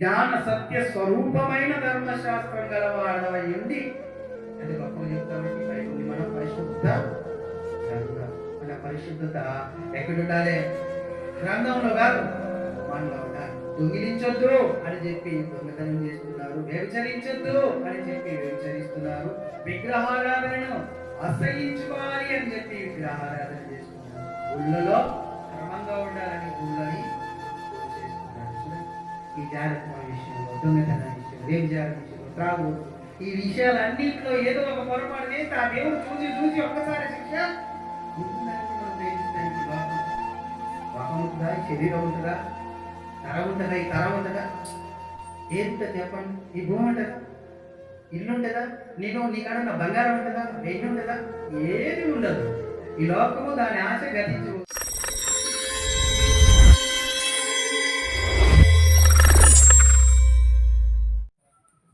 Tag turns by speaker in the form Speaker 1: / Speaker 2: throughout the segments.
Speaker 1: జ్ఞాన సత్య స్వరూపమైన ధర్మశాస్త్రం గలవాడవై ఉండి అది గొప్పగా చెప్తామంటే బైబిల్ని మనం పరిశుద్ధ మన పరిశుద్ధత ఎక్కడుండాలి? గ్రంథంలో కాదు, మనలో ఉండాలి. దొంగిలించొద్దు అని చెప్పి దొంగతనం చేస్తున్నారు, వ్యభిచరించొద్దు అని చెప్పి వ్యభిచరిస్తున్నారు, విగ్రహారాధనను అసహించుకోవాలి అని చెప్పి విగ్రహారాధన చేస్తున్నారు, ఊళ్ళలో క్రమంగా ఉండాలని ఊళ్ళని చేస్తున్నారు. ఈ జాగ్రత్త విషయంలో, దొంగతన విషయంలో, వ్యభిచార విషయంలో, త్రాగు, ఈ విషయాలన్నింటిలో ఏదో ఒక పొరపాటు చేస్తే ఆ దేవుడు చూసి చూసి ఒక్కసారి శిక్ష లోకం ఉంటుందా? ఈ శరీరం ఉంటుందా? తరం ఉంటుందా? ఈ తరం ఉంటుందా? ఏంటో చెప్పండి. ఈ భూమి ఉంటుందా? ఇల్లు ఉంటుందా? నీకన్నా బంగారం ఉంటుందా? వెయ్యి ఉంటుందా? ఏది ఉండదు. ఈ లోకము దాని ఆశ గతించు.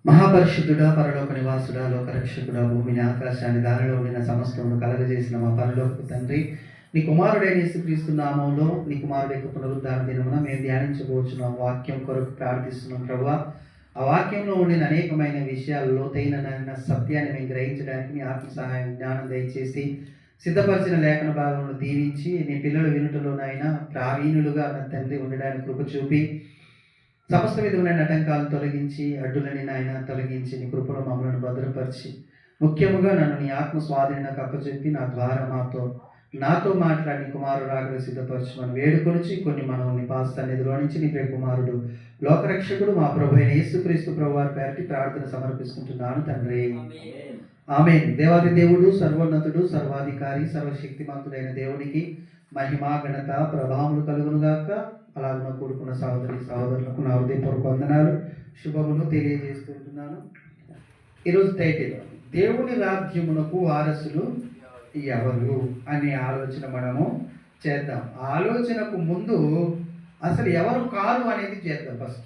Speaker 1: మహాపరిశుద్ధుడా, పరలోక నివాసుడా, లోకరక్షకుడా, భూమిని ఆకాశాన్ని దానిలో ఉండిన సమస్తమును కలగజేసిన మా పరలోక తండ్రి, నీ కుమారుడైన యేసుక్రీస్తు నామములో నీ కుమారుడు యొక్క పునరుద్ధాన దినమున మేము ధ్యానించబోచున్న వాక్యం కొరకు ప్రార్థిస్తున్నాం ప్రభువా. ఆ వాక్యంలో ఉండిన అనేకమైన విషయాలు, లోతైన సత్యాన్ని మేము గ్రహించడానికి నీ ఆత్మ సహాయం, జ్ఞానం దయచేసి సిద్ధపరిచిన లేఖన భాగంలో దీవించి నీ పిల్లల వినుటలోనైనా ప్రావీణులుగా నా తండ్రి ఉండడానికి కృప చూపి సమస్త విధమైన ఆటంకాలను తొలగించి అడ్డులని నాయన తొలగించి నీ కృపలో మమ్మల్ని భద్రపరిచి ముఖ్యముగా నన్ను నీ ఆత్మ స్వాధీనకు అప్పచెప్పి నా ద్వారా నాతో మాట్లాడి నీ కుమారుడు రాకడ సిద్ధపరచమని వేడుకొనిచి కొన్ని మనం నీ పాస్తాన్నిధిలో నుంచి నీ ప్రియ కుమారుడు లోకరక్షకుడు మా ప్రభు అయిన యేసుక్రీస్తు ప్రభువారి పేరటి ప్రార్థన సమర్పిస్తుంటున్నాను తండ్రి. ఆమేన్. దేవాది దేవుడు, సర్వోన్నతుడు, సర్వాధికారి, సర్వశక్తిమంతుడైన దేవునికి మహిమా ఘనత ప్రభావములు కలుగునుగాక. అలాగే కూడుకున్న సహోదరులకు నా హృదయపూర్వక వందనాలు, శుభములు తెలియజేస్తుంటున్నాను. ఈరోజు టైటిల్ దేవుని రాజ్యమునకు వారసులు ఎవరు అనే ఆలోచన మనము చేద్దాం. ఆలోచనకు ముందు అసలు ఎవరు కారు అనేది చేద్దాం. ఫస్ట్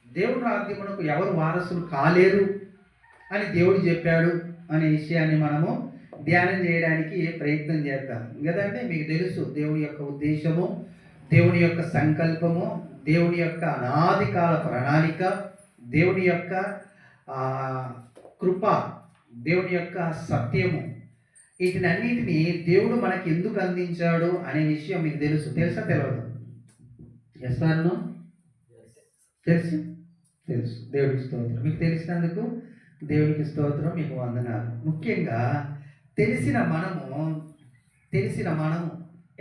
Speaker 1: దేవుని రాజ్యమునకు ఎవరు వారసులు కాలేరు అని దేవుడు చెప్పాడు అనే విషయాన్ని మనము ధ్యానం చేయడానికి ప్రయత్నం చేద్దాం. కదంటే మీకు తెలుసు దేవుని యొక్క ఉద్దేశము, దేవుని యొక్క సంకల్పము, దేవుని యొక్క అనాది కాల ప్రణాళిక, దేవుని యొక్క కృప, దేవుని యొక్క సత్యము, వీటినన్నిటినీ దేవుడు మనకి ఎందుకు అందించాడు అనే విషయం మీకు తెలుసా? తెలియదు? ఎస్ఆర్ను తెలుసు. దేవుడికి స్తోత్రం. మీకు తెలిసినందుకు దేవునికి స్తోత్రం, మీకు వందనాలు. ముఖ్యంగా తెలిసిన మనము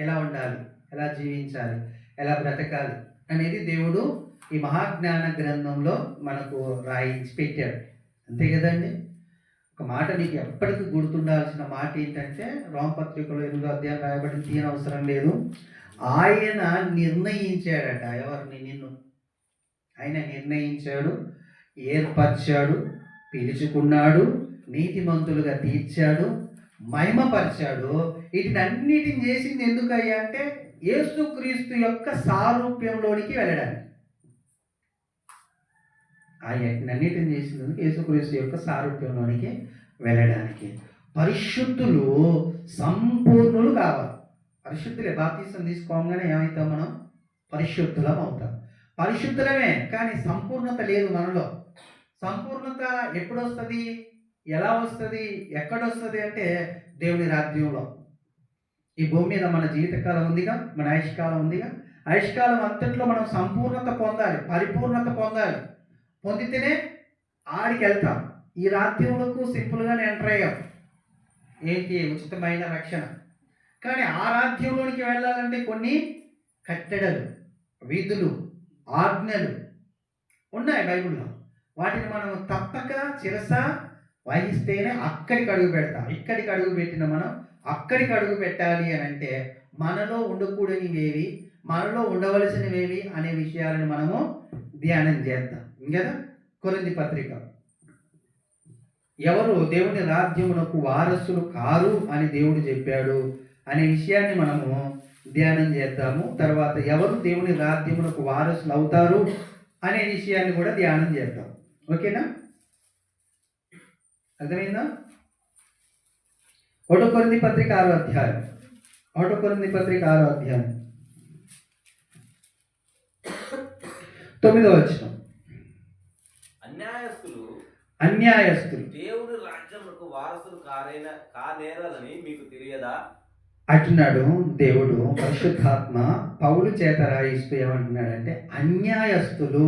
Speaker 1: ఎలా ఉండాలి, ఎలా జీవించాలి, ఎలా బ్రతకాలి అనేది దేవుడు ఈ మహాజ్ఞాన గ్రంథంలో మనకు రాయించి పెట్టాడు. అంతే కదండి. ఒక మాట మీకు ఎప్పటికీ గుర్తుండాల్సిన మాట ఏంటంటే, రోమపత్రికలో 8వ అధ్యాయం రాయబడి తీయనవసరం లేదు. ఆయన నిర్ణయించాడట ఎవరిని? నిన్ను. ఆయన నిర్ణయించాడు, ఏర్పరిచాడు, పిలుచుకున్నాడు, నీతిమంతులుగా తీర్చాడు, మహిమపరిచాడు. వీటినన్నిటిని చేసింది ఎందుకయ్యా అంటే యేసుక్రీస్తు యొక్క సారూప్యంలోనికి వెళ్ళడానికి. ఆయనన్నిటిని చేసినందుకు యేసుక్రీస్తు యొక్క సారూప్యంలోనికి వెళ్ళడానికి. పరిశుద్ధులు సంపూర్ణులు కావాలి. పరిశుద్ధులే. బాప్తిసం తీసుకోగానే ఏమవుతాం? మనం పరిశుద్ధులం అవుతాం. పరిశుద్ధులమే, కానీ సంపూర్ణత లేదు మనలో. సంపూర్ణత ఎప్పుడు వస్తుంది, ఎలా వస్తుంది, ఎక్కడొస్తుంది అంటే దేవుని రాజ్యంలో. ఈ భూమి మీద మన జీవితకాలం ఉందిగా, మన ఆయుష్కాలం ఉందిగా. ఆయుష్కాలం అంతట్లో మనం సంపూర్ణత పొందాలి, పరిపూర్ణత పొందాలి. పొందితేనే ఆడికి వెళ్తాం. ఈ రాజ్యములకు సింపుల్గానే ఎంటర్ అయ్యాం. ఏంటి? ఉచితమైన రక్షణ. కానీ ఆ రాజ్యంలోనికి వెళ్ళాలంటే కొన్ని కట్టడలు, విధులు, ఆజ్ఞలు ఉన్నాయి బైబిల్లో. వాటిని మనం తప్పక శిరస వహిస్తేనే అక్కడికి అడుగు పెడతాం. ఇక్కడికి అడుగు పెట్టిన మనం అక్కడికి అడుగు పెట్టాలి అని అంటే మనలో ఉండకూడనివేవి, మనలో ఉండవలసినవేవి అనే విషయాలను మనము ధ్యానం చేద్దాం కదా. కొరింథీ పత్రిక, ఎవరు దేవుని రాజ్యమునకు వారసులు కారు అని దేవుడు చెప్పాడు అనే విషయాన్ని మనము ధ్యానం చేద్దాము. తర్వాత ఎవరు దేవుని రాజ్యమునకు వారసులు అవుతారు అనే విషయాన్ని కూడా ధ్యానం చేద్దాం. ఓకేనా? అర్థమైందా? 1 కొరింథీ పత్రిక 6వ అధ్యాయం, 1 కొరింథీ పత్రిక 6వ అధ్యాయం 9వ వచనం. అన్యాయస్తులు.
Speaker 2: దేవుని రాజ్యమునకు వారసులు కానేరని మీకు తెలియదా?
Speaker 1: అంటున్నాడు దేవుడు. పరిశుద్ధాత్మ పౌలు చేత రాయిస్తూ ఏమంటున్నాడంటే, అన్యాయస్తులు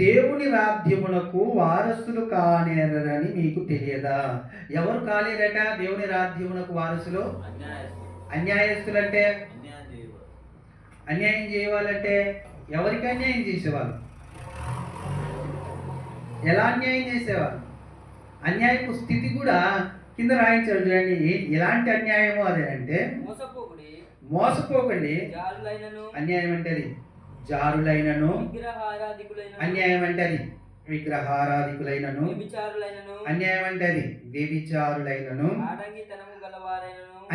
Speaker 1: దేవుని రాజ్యమునకు వారసులు కానేరని మీకు తెలియదా? ఎవరు కాలేరట దేవుని రాజ్యమునకు వారసులు? అన్యాయస్తులు అంటే అన్యాయం చేయవాలంటే ఎవరికి అన్యాయం చేసేవాళ్ళు? ఎలా అన్యాయం చేసేవాళ్ళు? అన్యాయపు స్థితి కూడా కింద రాయించాడు చూడండి. ఎలాంటి అన్యాయమో అదేనంటే, మోసపోకండి. అన్యాయం అంటే అది జారులైనను, అన్యాయం అంటే అది విగ్రహారాధికులైనను, అన్యాయం అంటే అది వ్యభిచారులైనను,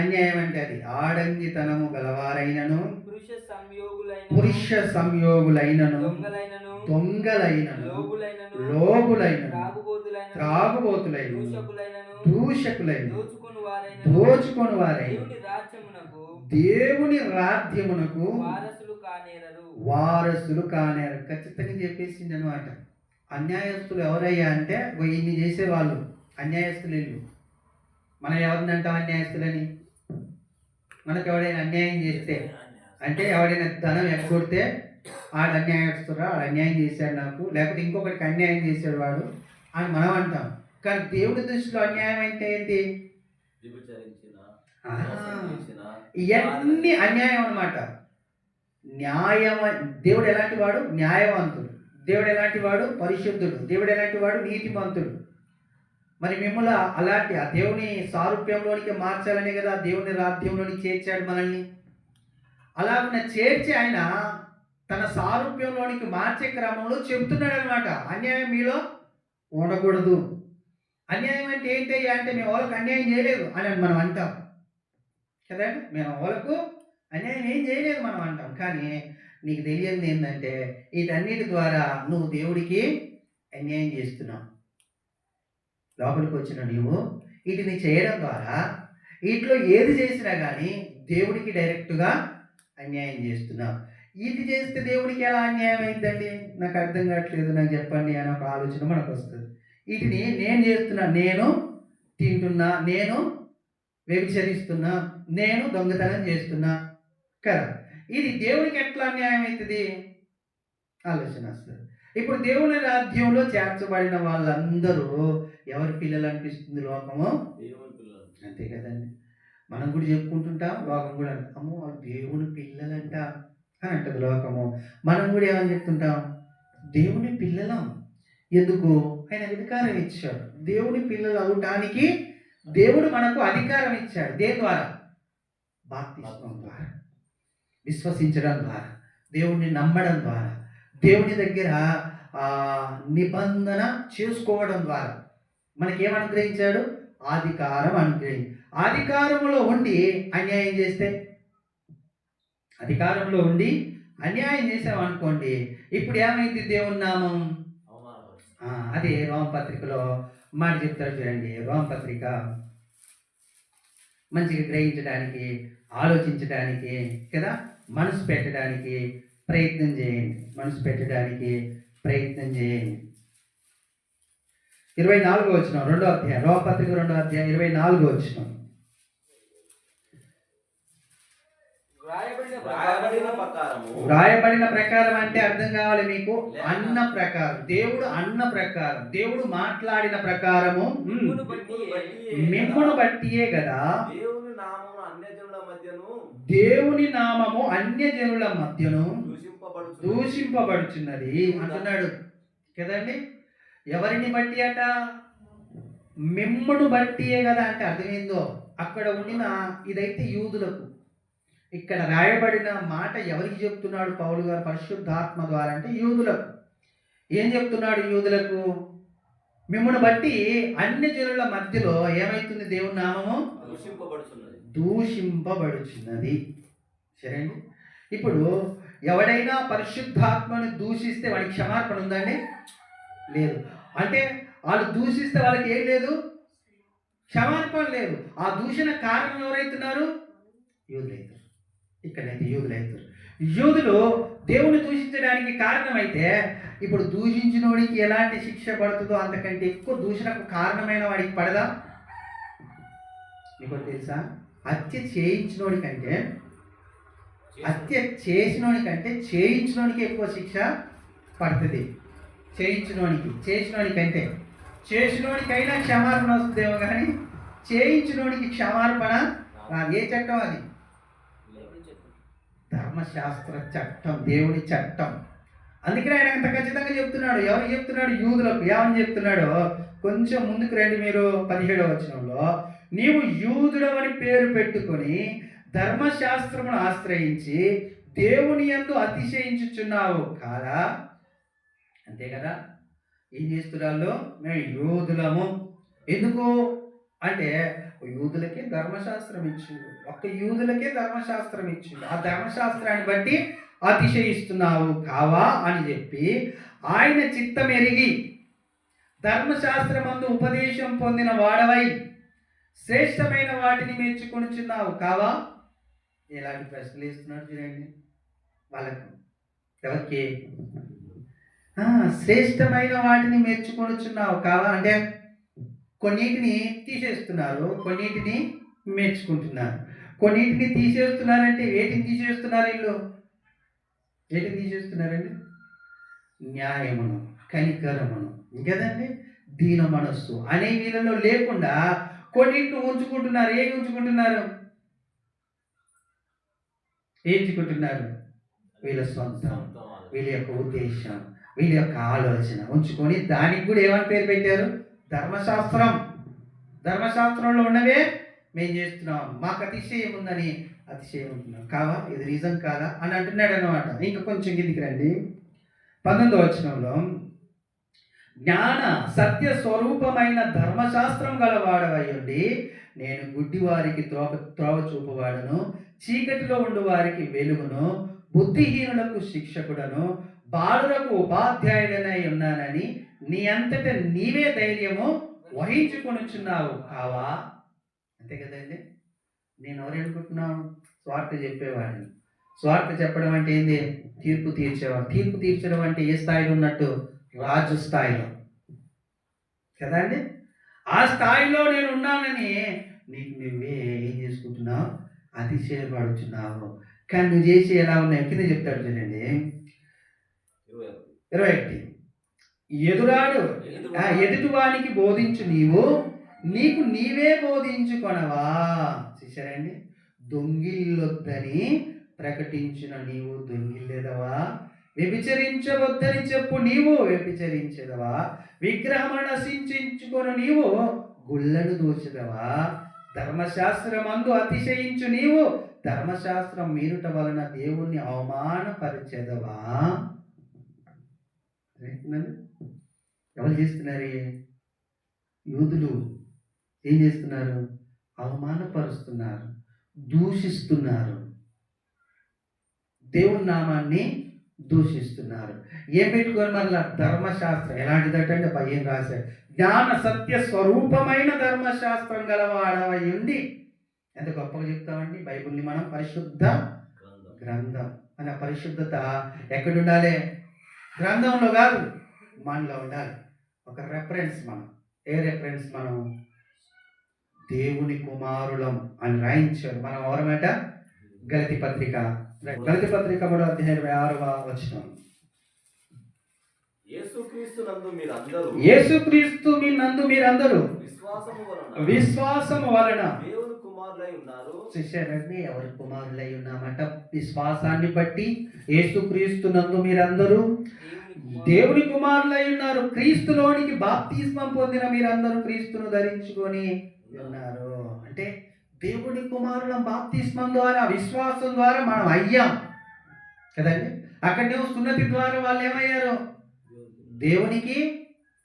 Speaker 1: అన్యాయం అంటే అది ఆడంగితనము గలవారైనను, పురుష సంయోగులైనను, దొంగలైనను, లోబులైనను, త్రాగుబోతులైనను, దూషకులైనను, దోచుకొని వారై దేవుని రాజ్యమునకు వారసులు కానేరు. ఖచ్చితంగా చెప్పేసింది అనమాట. అన్యాయస్తులు ఎవరయ్యా అంటే ఇన్ని చేసేవాళ్ళు అన్యాయస్తులు. ఇల్లు మనం ఎవరిని అంటాం అన్యాయస్తులని? మనకు ఎవడైనా అన్యాయం చేస్తే అంటే ఎవడైనా ధనం ఎగ్గొడితే ఆడు అన్యాయస్తురా, ఆడు అన్యాయం చేశాడు నాకు, లేకపోతే ఇంకొకరికి అన్యాయం చేశాడు వాడు అని మనం అంటాం. కానీ దేవుడి దృష్టిలో అన్యాయం అంటే ఏంటి? ఇవన్నీ అన్యాయం అన్నమాట. న్యాయం. దేవుడు ఎలాంటి వాడు? న్యాయవంతుడు. దేవుడు ఎలాంటి వాడు? పరిశుద్ధుడు. దేవుడు ఎలాంటి వాడు? నీతిమంతుడు. మరి మిమ్మల్ని అలాంటి ఆ దేవుని సారూప్యంలోనికి మార్చాలనే కదా దేవుని రాజ్యంలోనికి చేర్చాడు మనల్ని. అలాగున్న చేర్చి ఆయన తన సారూప్యంలోనికి మార్చే క్రమంలో చెబుతున్నాడు అనమాట, అన్యాయం మీలో ఉండకూడదు. అన్యాయం అంటే ఏంటయ్యా అంటే, మేము వాళ్ళకు అన్యాయం చేయలేదు అని మనం అంటాం కదండి. మేము వాళ్ళకు అన్యాయం ఏం చేయలేదు మనం అంటాం. కానీ నీకు తెలియదు ఏంటంటే, వీటన్నిటి ద్వారా నువ్వు దేవుడికి అన్యాయం చేస్తున్నావు. లోపలికి వచ్చిన నీవు వీటిని చేయడం ద్వారా వీటిలో ఏది చేసినా కానీ దేవుడికి డైరెక్ట్గా అన్యాయం చేస్తున్నావు. ఇది చేస్తే దేవుడికి ఎలా అన్యాయం అయిందండి? నాకు అర్థం కావట్లేదు, నాకు చెప్పండి అని ఒక ఆలోచన మనకు వస్తుంది. వీటిని నేను చేస్తున్నా, నేను తింటున్నా, నేను వ్యభిచరిస్తున్నా, నేను దొంగతనం చేస్తున్నా కదా. ఇది దేవుడికి ఎట్లా అన్యాయం అవుతుంది? ఆలోచన వస్తుంది. ఇప్పుడు దేవుని రాజ్యంలో చేర్చబడిన వాళ్ళందరూ ఎవరి పిల్లలు అనిపిస్తుంది? లోకము అంతే కదండి. మనం కూడా చెప్పుకుంటుంటాం, లోకం కూడా అమ్మో వాళ్ళు దేవుని పిల్లలంట అని అంటది లోకము. మనం కూడా ఏమని చెప్తుంటాం? దేవుని పిల్లలం. ఎందుకు? ఆయన అధికారం ఇచ్చాడు. దేవుని పిల్లలు అవడానికి దేవుడు మనకు అధికారం ఇచ్చాడు. దేని ద్వారా? బాప్తిస్మం ద్వారా, విశ్వసించడం ద్వారా, దేవుణ్ణి నమ్మడం ద్వారా, దేవుని దగ్గర నిబంధన చేసుకోవడం ద్వారా మనకేమనుగ్రహించాడు? అధికారం అనుగ్రహించి. అధికారంలో ఉండి అన్యాయం చేస్తే, అధికారంలో ఉండి అన్యాయం చేసామనుకోండి, ఇప్పుడు ఏమైంది? దేవుని నామం అదే రోమపత్రికలో మాట చెప్తారు చూడండి. రోమపత్రిక మంచిగా గ్రహించడానికి, ఆలోచించడానికి కదా, మనసు పెట్టడానికి ప్రయత్నం చేయండి. మనసు పెట్టడానికి ప్రయత్నం చేయండి. 24వ వచనం, 2వ అధ్యాయం, రోమపత్రిక 2వ అధ్యాయం 24వ వచనం. వ్రాయబడిన ప్రకారం అంటే అర్థం కావాలి మీకు. అన్న ప్రకారం, దేవుడు అన్న ప్రకారం, దేవుడు మాట్లాడిన ప్రకారము మిమ్మును బట్టియే కదా దేవుని నామము అన్యజనుల మధ్యను దూషింపబడుచున్నది అంటున్నాడు కదండి. ఎవరిని బట్టి అట? మిమ్మును బట్టియే కదా అంటే అర్థమైందో? అక్కడ ఉండిన ఇదైతే యూదులకు. ఇక్కడ రాయబడిన మాట ఎవరికి చెప్తున్నాడు పౌలు గారు పరిశుద్ధాత్మ ద్వారా అంటే యూదులకు. ఏం చెప్తున్నాడు యూదులకు? మిమ్మల్ని బట్టి అన్ని జనుల మధ్యలో ఏమైతుంది? దేవుని నామము దూషింపబడుచున్నది. సరే అండి. ఇప్పుడు ఎవడైనా పరిశుద్ధాత్మని దూషిస్తే వాడికి క్షమాపణ ఉందండి? లేదు. అంటే వాళ్ళు దూషిస్తే వాళ్ళకి ఏం లేదు? క్షమాపణ లేదు. ఆ దూషణ కారణం ఎవరైతున్నారు? యూదులైతారు. ఇక్కడైతే యూదులైతారు. యూదులు దేవుని దూషించడానికి కారణమైతే ఇప్పుడు దూషించినోడికి ఎలాంటి శిక్ష పడుతుందో అంతకంటే ఎక్కువ దూషణకు కారణమైన వాడికి పడదా? మీకు తెలుసా, హత్య చేయించినోడి కంటే హత్య చేసినోడికంటే చేయించినోడికి ఎక్కువ శిక్ష పడుతుంది. చేసినోడికంటే చేసినోడికైనా క్షమాపణ వస్తుందేమో కానీ చేయించినోడికి క్షమాపణ ఏ చట్టం అది? ధర్మశాస్త్ర చట్టం, దేవుని చట్టం. అందుకనే ఆయన అంత ఖచ్చితంగా చెప్తున్నాడు. ఎవరు చెప్తున్నాడు? యూదులకు. ఏమని చెప్తున్నాడు? కొంచెం ముందుకు రండి మీరు 17వ వచనంలో. నీవు యూదుడవని పేరు పెట్టుకొని ధర్మశాస్త్రమును ఆశ్రయించి దేవుని యందు అతిశయించుచున్నావు కాదా? అంతే కదా. ఏం చేస్తున్నాళ్ళు? మేము యూదులము. ఎందుకు అంటే యూదులకే ధర్మశాస్త్రం ఇచ్చిండు, ఒక్క యూదులకే ధర్మశాస్త్రం ఇచ్చిండు. ఆ ధర్మశాస్త్రాన్ని బట్టి అతిశయిస్తున్నావు కావా అని చెప్పి ఆయన చిత్తం ఎరిగి ధర్మశాస్త్రమందు ఉపదేశం పొందిన వాడవై శ్రేష్టమైన వాటిని మెచ్చుకొనుచున్నావు కావా? ఎలాంటి ప్రశ్నలు ఇస్తున్నాడు చూడండి వాళ్ళకు. ఎవరికి? శ్రేష్టమైన వాటిని మెచ్చుకొనుచున్నావు కావా అంటే కొన్నిటిని తీసేస్తున్నారు, కొన్నిటిని మెచ్చుకుంటున్నారు. కొన్నిటిని తీసేస్తున్నారంటే వేటిని తీసేస్తున్నారు వీళ్ళు? వేటిని తీసేస్తున్నారండి? న్యాయమును, కనికరమును, కదండి, దీన మనస్సు అనే వీళ్ళలో లేకుండా కొన్నింటిని ఉంచుకుంటున్నారు. ఏమి ఉంచుకుంటున్నారు? వీళ్ళ సొంతం, వీళ్ళ యొక్క ఉద్దేశం, వీళ్ళ యొక్క ఆలోచన ఉంచుకొని దానికి కూడా ఏమని పేరు పెట్టారు? ధర్మశాస్త్రం. ధర్మశాస్త్రంలో ఉన్నవే మేము చేస్తున్నాం, మాకు అతిశయం ఉందని అతిశయం ఉంటున్నాం కావా? ఇది నిజం కాదా అని అంటున్నాడు అనమాట. ఇంకా కొంచెం కిందికి రండి. 19వ వచనంలో జ్ఞాన సత్య స్వరూపమైన ధర్మశాస్త్రం గలవాడవై ఉండి నేను గుడ్డి వారికి త్రోవ చూపువాడును, చీకటిలో ఉండు వారికి వెలుగును, బుద్ధిహీనులకు శిక్షకుడను, బాలులకు ఉపాధ్యాయుడనై ఉన్నానని నీ అంతట నీవే ధైర్యము వహించుకొనుచున్నావు కావా? అంతే కదండి. నేను ఎవరు అనుకుంటున్నావు? స్వార్థ చెప్పేవాడిని. స్వార్థ చెప్పడం అంటే ఏంది? తీర్పు తీర్చేవాడు. తీర్పు తీర్చడం అంటే ఏ స్థాయిలో ఉన్నట్టు? రాజు స్థాయిలో కదా అండి. ఆ స్థాయిలో నేను ఉన్నానని నీకు నువ్వే ఏం చేసుకుంటున్నావు? అతిశయపడుచున్నావు. కానీ నువ్వు చేసి ఎలా ఉన్నాయి కింద చెప్తాడు చూడండి. 21 ఎదుటివానికి బోధించు నీకు నీవే బోధించుకొనవా? చూసారండి. దొంగిల్లొద్దని ప్రకటించిన నీవు దొంగిల్లేదవా? వ్యభిచరించవద్దని చెప్పు నీవు వ్యభిచరించదవా? విగ్రహము నశించుకొను నీవు గుళ్ళను దోచెదవా? ధర్మశాస్త్రమందు అతిశయించు నీవు ధర్మశాస్త్రం మీరుట వలన దేవుణ్ణి అవమానపరిచెదవా? ఎవరు చేస్తున్నారు? యూదులు ఏం చేస్తున్నారు? అవమానపరుస్తున్నారు, దూషిస్తున్నారు, దేవుని నామాన్ని దూషిస్తున్నారు. ఏం పెట్టుకొని మళ్ళా? ధర్మశాస్త్రం. ఎలాంటిదంటే భయం రాశాడు. జ్ఞాన సత్య స్వరూపమైన ధర్మశాస్త్రం గలవాడవై ఉండి. ఎంత గొప్పగా చెప్తామండి బైబిల్ని మనం. పరిశుద్ధ గ్రంథం అనే పరిశుద్ధత ఎక్కడుండాలి? గ్రంథంలో కాదు, మనలో ఉండాలి. ఒక రెఫరెన్స్ మనం. ఏ రెఫరెన్స్? మనం దేవుని కుమారులం అని రాయించాడు. మనం ఎవరమేట? గలతీ పత్రిక 3వ అధ్యాయం 26వ వచనం. యేసుక్రీస్తు నందు మీరందరూ విశ్వాసము వలన
Speaker 2: దేవుని కుమారులై ఉన్నారు.
Speaker 1: చూశారండి, ఎవరి కుమారులై ఉన్నామంట? విశ్వాసాన్ని బట్టి యేసుక్రీస్తు నందు మీరందరూ దేవుని కుమారులై ఉన్నారు. క్రీస్తులోనికి బాప్తిస్మం పొందిన మీరందరూ క్రీస్తును ధరించుకొని ఉన్నారు. అంటే దేవుని కుమారుల బాప్తిస్మం ద్వారా, విశ్వాసం ద్వారా మనం అయ్యాం కదండి. అక్కడనే సున్నతి ద్వారా వాళ్ళు ఏమయ్యారు? దేవునికి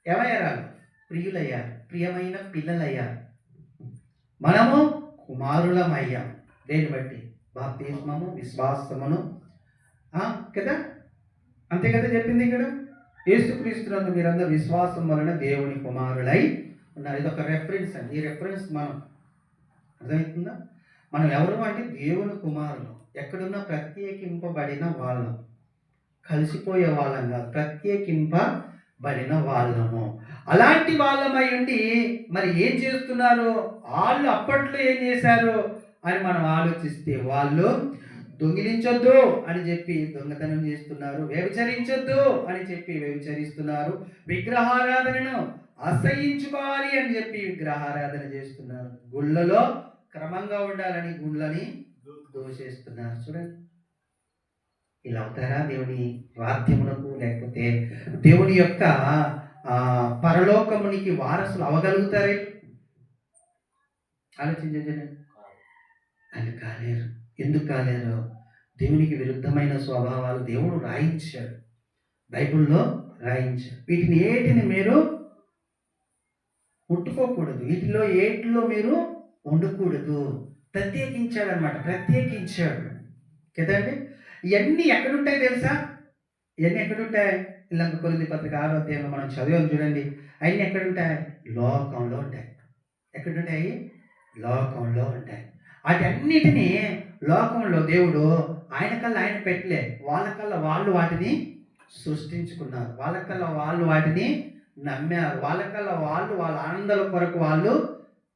Speaker 1: ఏమయ్యారు? ప్రియులయ్యారు, ప్రియమైన పిల్లలయ్యారు. మనము కుమారులం అయ్యాం. దేన్ని బట్టి? బాప్తిస్మము, విశ్వాసమును కదా. అంతే కదా చెప్పింది ఇక్కడ. యేసుక్రీస్తునందు మీరందరూ విశ్వాసం వలన దేవుని కుమారులై ఉన్నారు. ఇది ఒక రెఫరెన్స్ అండి. ఈ రెఫరెన్స్ మనం అర్థమవుతుందా? మనం ఎవరు అంటే దేవుని కుమారులు. ఎక్కడున్నా ప్రత్యేకింపబడిన వాళ్ళం. కలిసిపోయే వాళ్ళం కాదు, ప్రత్యేకింపబడిన వాళ్ళము. అలాంటి వాళ్ళమై ఉండి మరి ఏం చేస్తున్నారు? వాళ్ళు అప్పట్లో ఏం చేశారు అని మనం ఆలోచిస్తే, వాళ్ళు దొంగిలించొద్దు అని చెప్పి దొంగతనం చేస్తున్నారు, వ్యభిచరించొద్దు అని చెప్పి వ్యభిచరిస్తున్నారు, విగ్రహారాధనను అసహించుకోవాలి అని చెప్పి విగ్రహారాధన చేస్తున్నారు, గుళ్ళలో క్రమంగా ఉండాలని గుళ్ళని దోషేస్తున్నారు. చూడండి, ఇలా అవుతారా దేవుని రాజ్యమునకు, లేకపోతే దేవుని యొక్క పరలోకమునికి వారసులు అవగలుగుతారే? ఆలోచించండి. ఆయన కాలేరు. ఎందుకు కాలేరు? దేవునికి విరుద్ధమైన స్వభావాలు దేవుడు రాయించాడు, బైబిల్లో రాయించాడు. వీటిని ఏటిని మీరు ముట్టుకోకూడదు, ఏటిలో మీరు ఉండకూడదు. ప్రత్యేకించాడు అనమాట, ప్రత్యేకించాడు కదండి. ఇవన్నీ ఎక్కడుంటాయి తెలుసా? ఇవన్నీ ఎక్కడుంటాయి? ఇలాంటి కొరింథీ పత్రిక 6వ అధ్యాయంలో మనం చదివాం చూడండి. అవన్నీ ఎక్కడుంటాయి? లోకంలో ఉంటాయి. ఎక్కడుంటాయి? లోకంలో ఉంటాయి. వాటన్నిటినీ లోకంలో దేవుడు ఆయన పెట్టలే, వాళ్ళకల్లా వాళ్ళు వాటిని సృష్టించుకున్నారు, వాళ్ళకల్లా వాళ్ళు వాటిని నమ్మారు, వాళ్ళకల్లా వాళ్ళు వాళ్ళ ఆనందాల కొరకు వాళ్ళు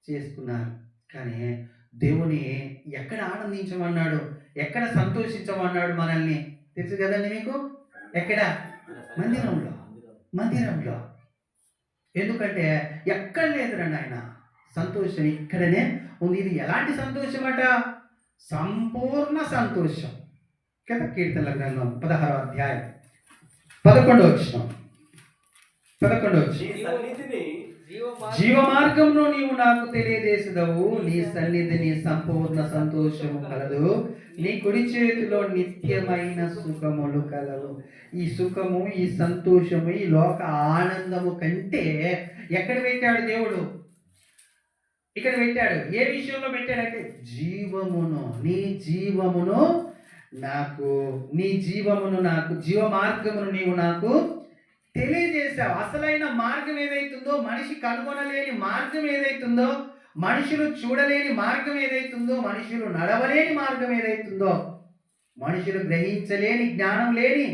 Speaker 1: చేసుకున్నారు. కానీ దేవుని ఎక్కడ ఆనందించమన్నాడు, ఎక్కడ సంతోషించమన్నాడు మనల్ని తెలుసు కదండి మీకు? ఎక్కడ? మందిరంలో. ఎందుకంటే ఎక్కడ లేదురండి ఆయన సంతోషం, ఇక్కడనే ఉంది. ఇది ఎలాంటి సంతోషం అట? సంపూర్ణ సంతోషం కదా. కీర్తనల గ్రంథం 16వ అధ్యాయం 11వ వచనం. జీవ మార్గంలో నీవు నాకు తెలియజేసదవు, నీ సన్నిధిని సంపూర్ణ సంతోషము కలదు, నీ కుడి చేతిలో నిత్యమైన సుఖములు కలవు. ఈ సుఖము, ఈ సంతోషము, ఈ లోక ఆనందము కంటే ఎక్కడ పెట్టాడు దేవుడు? ఇక్కడ పెట్టాడు. ఏ విషయంలో పెట్టాడంటే జీవమును, నీ జీవమును నాకు జీవ మార్గమును నీవు నాకు తెలియజేశావు. అసలైన మార్గం ఏదైతుందో, మనిషి కనుగొనలేని మార్గం ఏదైతుందో, మనుషులు చూడలేని మార్గం ఏదైతుందో, మనుషులు నడవలేని మార్గం ఏదైతుందో, మనుషులు గ్రహించలేని, జ్ఞానం లేని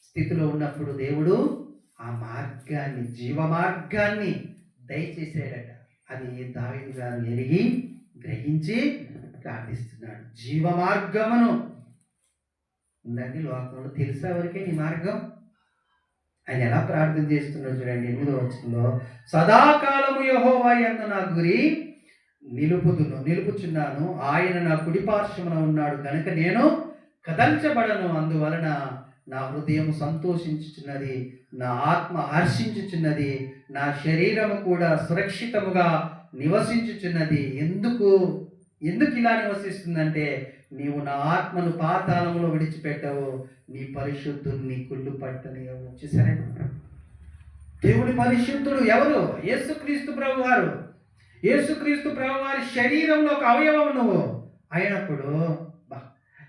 Speaker 1: స్థితిలో ఉన్నప్పుడు దేవుడు ఆ మార్గాన్ని, జీవ మార్గాన్ని దయచేసాడట. అది దావీదు గారు ఎరిగి గ్రహించి ప్రార్థిస్తున్నాడు. జీవ మార్గమును ఉందండి లోకంలో. తెలుసా ఎవరికే ఈ మార్గం? ఆయన ఎలా ప్రార్థన చేస్తున్నాడు చూడండి. 8వ వచనంలో, సదాకాలము యెహోవా యందు నా గురి నిలుపుచున్నాను, ఆయన నా కుడి పార్శ్వమున ఉన్నాడు కనుక నేను కదల్చబడను. అందువలన నా హృదయం సంతోషించుచున్నది, నా ఆత్మ హర్షించుచున్నది, నా శరీరము కూడా సురక్షితముగా నివసించుచున్నది. ఎందుకు ఇలా నివసిస్తుందంటే, నీవు నా ఆత్మను పాతాళంలో విడిచిపెట్టవు, నీ పరిశుద్ధుని కుళ్ళు పట్టనియవు. చూసారా? దేవుని పరిశుద్ధుడు ఎవరు? యేసుక్రీస్తు ప్రభువారు. యేసుక్రీస్తు ప్రభువారి శరీరంలో ఒక అవయవం నువ్వు అయినప్పుడు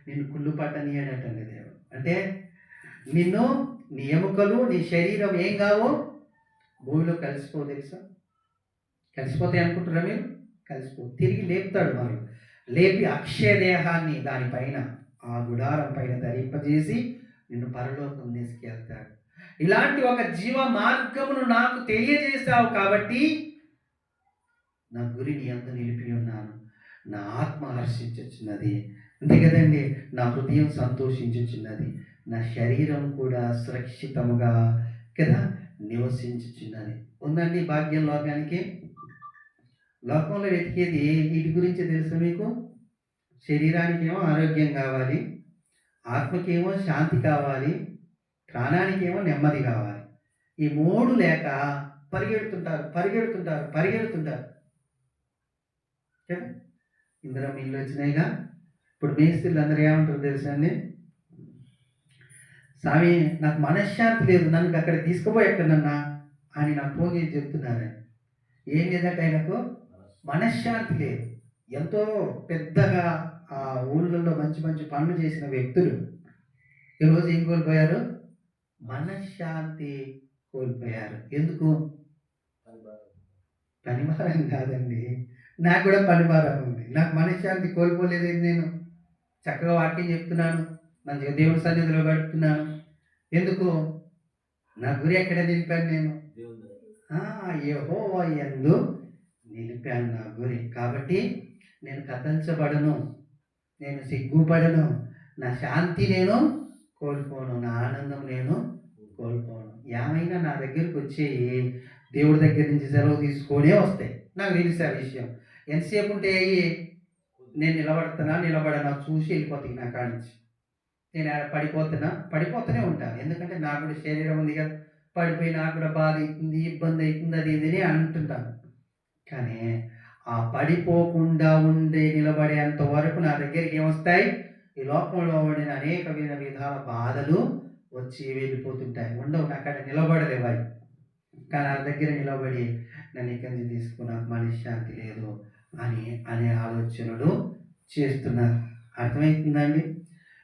Speaker 1: నిన్ను కుళ్ళు పట్టనీయడటండి దేవుడు. అంటే నిన్ను, నీ ఎముకలు, నీ శరీరం ఏం కావు? భూమిలో కలిసిపో. తెలుసా? కలిసిపోతాయి అనుకుంటారా మీరు? కలిసిపో. తిరిగి లేపుతాడు. మరి లేపి అక్షయ దేహాన్ని దానిపైన, ఆ గుడారం పైన ధరింపజేసి నిన్ను పరలోకం తీసుకెళ్తాడు. ఇలాంటి ఒక జీవ మార్గమును నాకు తెలియజేశావు కాబట్టి నా గురి నీ అంత నిలిపి ఉన్నాను, నా ఆత్మ హర్షించుచున్నది. అంతే కదండి. నా హృదయం సంతోషించుచున్నది, నా శరీరం కూడా సురక్షితముగా కదా నివసించుచున్నది. ఉందండి భాగ్యం లోకానికి. లోకంలో వెతికేది వీటి గురించి తెలుసా మీకు? శరీరానికి ఏమో ఆరోగ్యం కావాలి, ఆత్మకేమో శాంతి కావాలి, ప్రాణానికేమో నెమ్మది కావాలి. ఈ 3 లేక పరిగెడుతుంటారు. ఇందులో ఇల్లు వచ్చినాయిగా. ఇప్పుడు మేస్త్రీలు అందరూ ఏమంటారు తెలుసా అండి? స్వామి నాకు మనశ్శాంతి లేదు, నన్ను అక్కడ తీసుకుపోయి ఎక్కడన్నా అని నాకు ఫోన్ చేసి చెప్తున్నారు. ఏం లేదంటే ఆయనకు మనశ్శాంతి లేదు. ఎంతో పెద్దగా ఆ ఊళ్ళల్లో మంచి మంచి పనులు చేసిన వ్యక్తులు ఈరోజు ఏం కోల్పోయారు? మనశ్శాంతి కోల్పోయారు. ఎందుకు? పనిభారం కాదండి, నాకు కూడా పనిభారం ఉంది. నాకు మనశ్శాంతి కోల్పోలేదు. నేను చక్కగా వాక్యం చెప్తున్నాను, మంచిగా దేవుడి సన్నిధిలో గడుపుతున్నాను, ఎందుకు? నా గురి ఎక్కడ నిలిపాను నేను? యెహోవా యందు నిలిపాను నా గురి. కాబట్టి నేను కదల్చబడను, నేను సిగ్గుపడను, నా శాంతి నేను కోల్పోను, నా ఆనందం నేను కోల్పోను. ఏమైనా నా దగ్గరికి వచ్చి దేవుడి దగ్గర నుంచి సెలవు తీసుకొనే వస్తాయి. నాకు తెలుసు ఆ విషయం. ఎంతసేపు ఉంటే అయ్యి నేను నిలబడనా చూసి వెళ్ళిపోతాయి నా కాడి నుంచి. నేను ఆడ పడిపోతూనే ఉంటాను. ఎందుకంటే నాకు కూడా శరీరం ఉంది కదా, పడిపోయి నాకు కూడా బాధ అవుతుంది, ఇబ్బంది అవుతుంది, అది ఇది అని అంటుంటాను. కానీ ఆ పడిపోకుండా నిలబడేంత వరకు నా దగ్గరికి ఏమొస్తాయి? ఈ లోకంలో ఉండిన అనేక విధాల బాధలు వచ్చి వెళ్ళిపోతుంటాయి. ఉండవు, నాకు అక్కడ నిలబడలేవు అవి. కానీ నా దగ్గర నిలబడి నన్ను ఇక్కడి నుంచి తీసుకున్న మనశ్శాంతి లేదు అనే ఆలోచనలు చేస్తున్నారు. అర్థమవుతుందండి?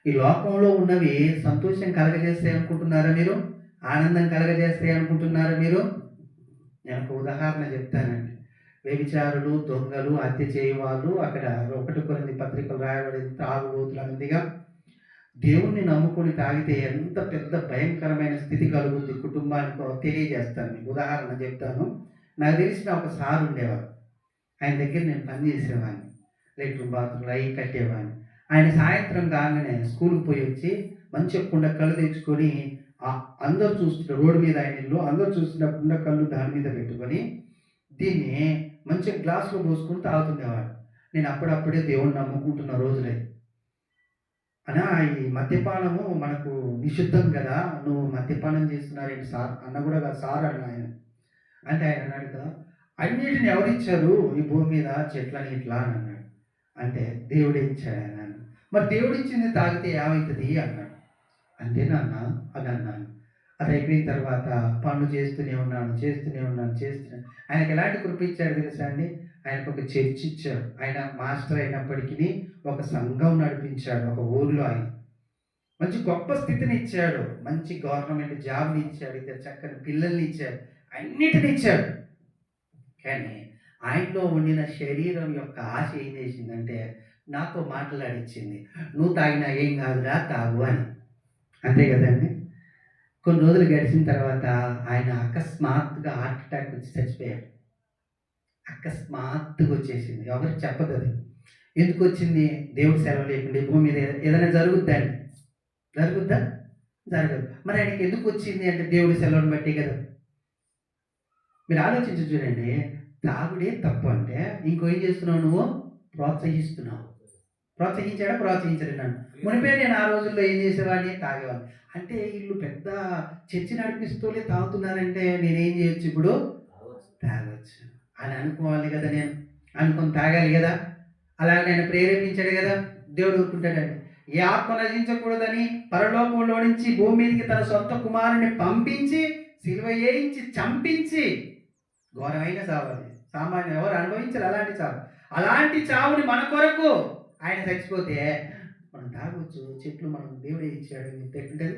Speaker 1: ఈ లోకంలో ఉన్నవి సంతోషం కలగజేస్తాయి అనుకుంటున్నారా మీరు? ఆనందం కలగజేస్తాయి అనుకుంటున్నారా మీరు? నేను ఒక ఉదాహరణ చెప్తానండి. వ్యభిచారులు, దొంగలు, హత్య చేయవాళ్ళు, అక్కడ 1 కొరింథీ పత్రికలు రాయబడింది, త్రాగుబోతులు అన్నదిగా. దేవుణ్ణి నమ్ముకొని తాగితే ఎంత పెద్ద భయంకరమైన స్థితి కలుగుద్ది కుటుంబానికి తెలియజేస్తాను. మీకు ఉదాహరణ చెప్తాను. నాకు తెలిసిన ఒక సార్ ఉండేవారు. ఆయన దగ్గర నేను పనిచేసేవాడిని. లెట్రిన్ బాత్రూమ్లు అవి కట్టేవాడిని. ఆయన సాయంత్రం కాగానే స్కూల్కి పోయి వచ్చి మంచిగా కుండ కళ్ళు తెచ్చుకొని అందరూ చూస్తున్నారు, రోడ్డు మీద ఆయన ఇల్లు, అందరూ చూస్తున్న కుండ కళ్ళు దాని మీద పెట్టుకొని దీన్ని మంచిగా గ్లాసులో పోసుకొని తాగుతుండేవాడు. నేను అప్పుడప్పుడే దేవుణ్ణి నమ్ముకుంటున్న రోజులే. అన్నా, ఈ మద్యపానము మనకు నిషిద్ధం కదా, నువ్వు మద్యపానం చేస్తున్నారేంటి సార్ అన్న కూడా కాదు, సార్ అన్న ఆయన. అంటే ఆయన అన్నాడు కదా, అన్నిటిని ఎవరిచ్చారు ఈ భూమి మీద, చెట్లని ఇట్లా అని అన్నాడు. అంటే దేవుడే ఇచ్చాడు ఆయన. మరి దేవుడు ఇచ్చింది తాగితే ఏమవుతుంది అన్నాడు. అంతేనన్న అని అన్నాను. అది అయిపోయిన తర్వాత పనులు చేస్తూనే ఉన్నాను. ఆయనకు ఎలాంటి కృప ఇచ్చాడు తెలుసా అండి? ఆయనకు ఒక చర్చ్ ఇచ్చాడు. ఆయన మాస్టర్ అయినప్పటికీ ఒక సంఘం నడిపించాడు ఒక ఊరిలో. ఆయన మంచి గొప్ప స్థితిని ఇచ్చాడు, మంచి గవర్నమెంట్ జాబ్ని ఇచ్చాడు, ఇద్దరు చక్కని పిల్లల్ని ఇచ్చాడు, అన్నిటిని ఇచ్చాడు. కానీ ఆయనలో ఉండిన శరీరం యొక్క ఆశ ఏం చేసిందంటే నాతో మాట్లాడిచ్చింది, నువ్వు తాగినా ఏం కాదురా, తాగు అని. అంతే కదండి. కొన్ని రోజులు గడిచిన తర్వాత ఆయన అకస్మాత్తుగా హార్ట్ అటాక్ వచ్చి చచ్చిపోయాడు. అకస్మాత్తుగా వచ్చేసింది. ఎవరికి చెప్పదు అది. ఎందుకు వచ్చింది? దేవుడు సెలవు లేకుండా భూమి మీద ఏదైనా జరుగుద్దండి? జరుగుద్దా? జరగదు. మరి ఆయనకి ఎందుకు వచ్చింది అంటే దేవుడి సెలవుని బట్టి కదా. మీరు ఆలోచించి చూడండి, తాగుడే తప్పు అంటే ఇంకో ఏం చేస్తున్నావు? నువ్వు ప్రోత్సహిస్తున్నావు. ప్రోత్సహించాడు నన్ను. మునిపే నేను ఆ రోజుల్లో ఏం చేసేవాడిని? తాగేవాడిని. అంటే వీళ్ళు పెద్ద చర్చి నడిపిస్తూనే తాగుతున్నారంటే నేనేం చేయొచ్చు? ఇప్పుడు తాగవచ్చు అని అనుకోవాలి కదా. నేను అనుకుని తాగాలి కదా. అలాగే నేను ప్రేరేపించాడు కదా. దేవుడు ఊరుకుంటాడండి. ఏ ఆత్మ నశించకూడదని పరలోకంలో నుంచి భూమి మీదకి తన సొంత కుమారుని పంపించి సిలువ వేయించి చంపించి ఘోరమైన చావు. అది సామాన్యం ఎవరు అనుభవించారు అలాంటి చావు. అలాంటి చావుని మన కొరకు ఆయన చచ్చిపోతే మనం తాగొచ్చు. చెట్లు మనం దేవుడే ఇచ్చాడు. ఎట్లుంటుంది?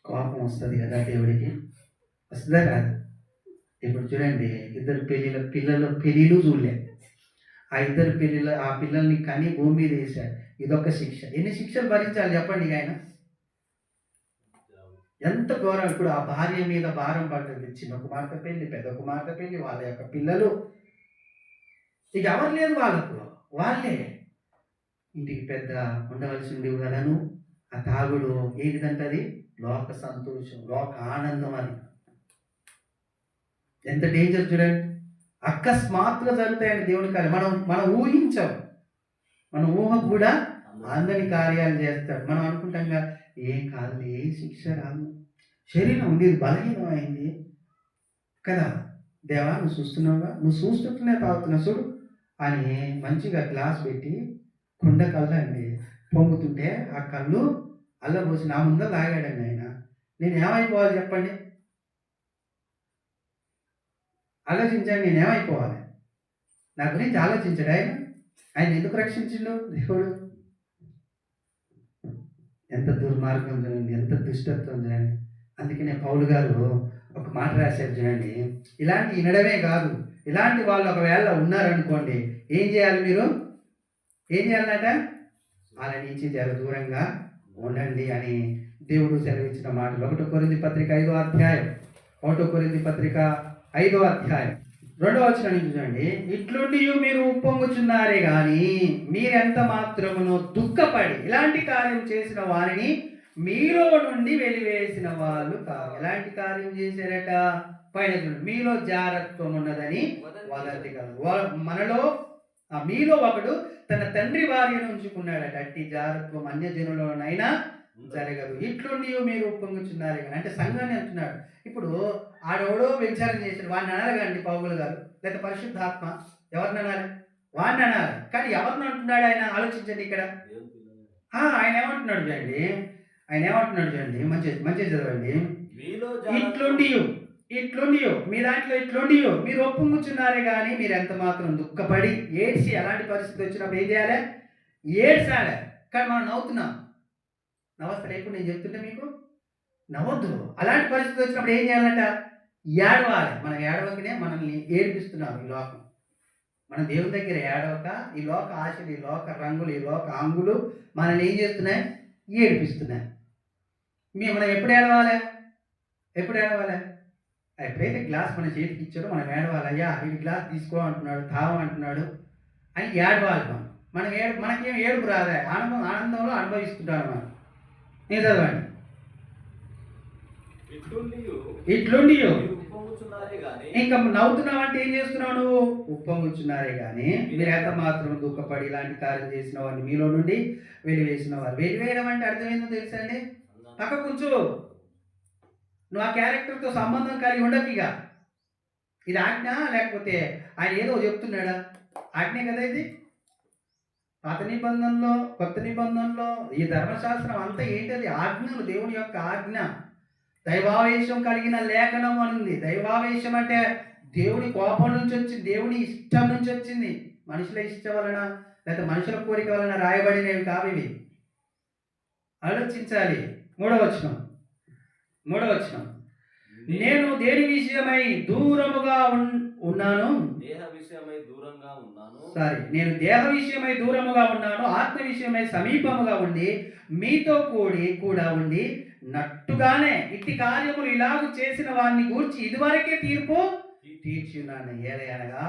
Speaker 1: కోపం వస్తుంది కదా దేవుడికి. వస్తుందా కాదు? ఇప్పుడు చూడండి, ఇద్దరు పెళ్ళిళ్ళు చూడలే. ఆ ఇద్దరు ఆ పిల్లల్ని కని భూమి మీద వేశాడు. ఇదొక శిక్ష. ఎన్ని శిక్షలు భరించాలి చెప్పండి ఆయన? ఎంత ఘోరం. ఇప్పుడు ఆ భార్య మీద భారం పడ్డది. చిన్న కుమార్తె పెళ్ళి, పెద్ద కుమార్తె పెళ్ళి, వాళ్ళ యొక్క పిల్లలు, ఇక ఎవరు లేదు వాళ్ళకు. వాళ్ళే ఇంటికి పెద్ద ఉండవలసింది కదను. ఆ తాగుడు ఏంటిదంటది? లోక సంతోషం, లోక ఆనందం అని. ఎంత డేంజర్ చూడండి. అకస్మాత్తుగా జరుగుతాయండి దేవుని కార్యం. మనం ఊహించాం. మన ఊహకు కూడా అందని కార్యాలు చేస్తాడు. మనం అనుకుంటాంగా ఏం కాదు, ఏ శిక్ష రాదు, శరీరం ఉంది, బలహీనమైంది కదా. దేవా నువ్వు చూస్తున్నావుగా, నువ్వు చూస్తుంటేనే తాగుతున్నా చూడు అని మంచిగా గ్లాస్ పెట్టి కుండ కళ్ళండి పొంగుతుంటే ఆ కళ్ళు అల్లబోసి నా ముందర తాగాడండి ఆయన. నేను ఏమైపోవాలి చెప్పండి? ఆలోచించండి, నేనేమైపోవాలి? నా గురించి ఆలోచించాడు ఆయన ఎందుకు రక్షించిండు దేవుడు? ఎంత దుర్మార్గం చూడండి, ఎంత దుష్టత్వం చూడండి. అందుకనే పౌలు గారు ఒక మాట రాశారు చూడండి, ఇలాంటి వినడమే కాదు, ఇలాంటి వాళ్ళు ఒకవేళ ఉన్నారనుకోండి, ఏం చేయాలి? మీరు ఏం చేయాలన్నట? వాళ్ళ నుంచి జర దూరంగా ఉండండి అని దేవుడు సెలవిచ్చిన మాటలు. 1 కొరింథీ పత్రిక 5వ అధ్యాయం, 1 కొరింథీ పత్రిక 5వ అధ్యాయం 2వ వచనం నుంచి చూడండి. ఇట్లుండి మీరు ఉప్పొంగుచున్నారే గాని మీరెంత మాత్రమును దుఃఖపడి ఇలాంటి కార్యం చేసిన వారిని మీలో నుండి వెలివేసిన వాళ్ళు కాదు. ఎలాంటి కార్యం చేశారట? పైన చూడండి, మీలో జారత్వం ఉన్నదని వదంతి కలదు. మనలో మీలో ఒకడు తన తండ్రి భార్యను ఉంచుకున్నాడట. అట్టి జారత్వం అన్యజనులలోనైనా జరగదు. ఇట్లుండి మీరు ఉప్పొంగుచున్నారే కానీ, అంటే సంఘాన్ని అంటున్నాడు. ఇప్పుడు ఆడెవడో వ్యభిచారం చేశాడు, వాడిని అనాలిగండి పౌలు గారు, లేదా పరిశుద్ధాత్మ ఎవరిని అనాలి? వాడిని అనాలి. కానీ ఎవరిని అంటున్నాడు ఆయన? ఆలోచించండి ఇక్కడ. ఆయన ఏమంటున్నాడు చూడండి, మంచిగా చదవండి. ఇట్లుండి మీ దాంట్లో ఇట్లుండి మీరు ఒప్పుకుంటున్నారే కానీ మీరు ఎంత మాత్రం దుఃఖపడి ఏడ్చి, అలాంటి పరిస్థితి వచ్చినప్పుడు ఏం చేయాలి? ఏడ్చాలి. కానీ మనం నవ్వుతున్నాం. నమస్తే ఇప్పుడు నేను చెప్తుంటే మీకు నవ్వద్దు. అలాంటి పరిస్థితి వచ్చినప్పుడు ఏం చేయాలంట? ఏడవాలి. మనం ఏడవకనే మనల్ని ఏడిపిస్తున్నాం ఈ లోకం. మన దేవుని దగ్గర ఏడవక ఈ లోక ఆశలు, ఈ లోక రంగులు, ఈ లోక అంగులు మనల్ని ఏం చేస్తున్నాయి? ఏడిపిస్తున్నాయి. మనం ఎప్పుడు ఏడవాలి? ఎప్పుడైతే గ్లాస్ మన చేతికి ఇచ్చాడో మనం ఏడవాలి. అయ్యా ఈ గ్లాస్ తీసుకో అంటున్నాడు, తాగమంటున్నాడు అని ఏడవాలి. మనకేం ఏడుపు రాదా? ఆనందంలో అనుభవిస్తుంటారు మనం. నేను చదవండి. ఇట్లుండి ఇంకా నవ్వుతున్నావు అంటే ఏం చేస్తున్నావు నువ్వు? ఉప్పొంగుచున్నారే కానీ మీరు ఎంత మాత్రం దుఃఖపడి ఇలాంటి కార్యం చేసిన వారిని మీలో నుండి వెలివేసిన వారు. వెలివేయడం అంటే అర్థం ఏందో తెలుసా అండి? పక్క కూర్చో. నువ్వు ఆ క్యారెక్టర్తో సంబంధం కలిగి ఉండకు. ఇక ఇది ఆజ్ఞ, లేకపోతే ఆయన ఏదో చెప్తున్నాడా? ఆజ్ఞే కదా ఇది. పాత నిబంధనలో, కొత్త నిబంధనలో ఈ ధర్మశాస్త్రం అంతా ఏంటది? ఆజ్ఞలు, దేవుని యొక్క ఆజ్ఞ. దైవావేశం కలిగిన లేఖనం అనుంది. దైవావేశం అంటే దేవుని కోపం నుంచి వచ్చింది, దేవుని ఇష్టం నుంచి వచ్చింది. మనుషుల ఇష్టం వలన లేకపోతే మనుషుల కోరిక వలన రాయబడినవి కావు ఇవి. ఆలోచించాలి. మూడవ వచనం, నేను దేని విషయమై దూరముగా ఉన్నాను? నేను దేహ విషయమై దూరముగా ఉన్నాను, ఆత్మ విషయమై సమీపముగా ఉండి మీతో కూడా ఉండి నట్టుగానే ఇట్టి కార్యములు ఇలాగు చేసిన వారిని గూర్చి ఇదివరకే తీర్పు తీర్చున్నాను. ఏలయనగా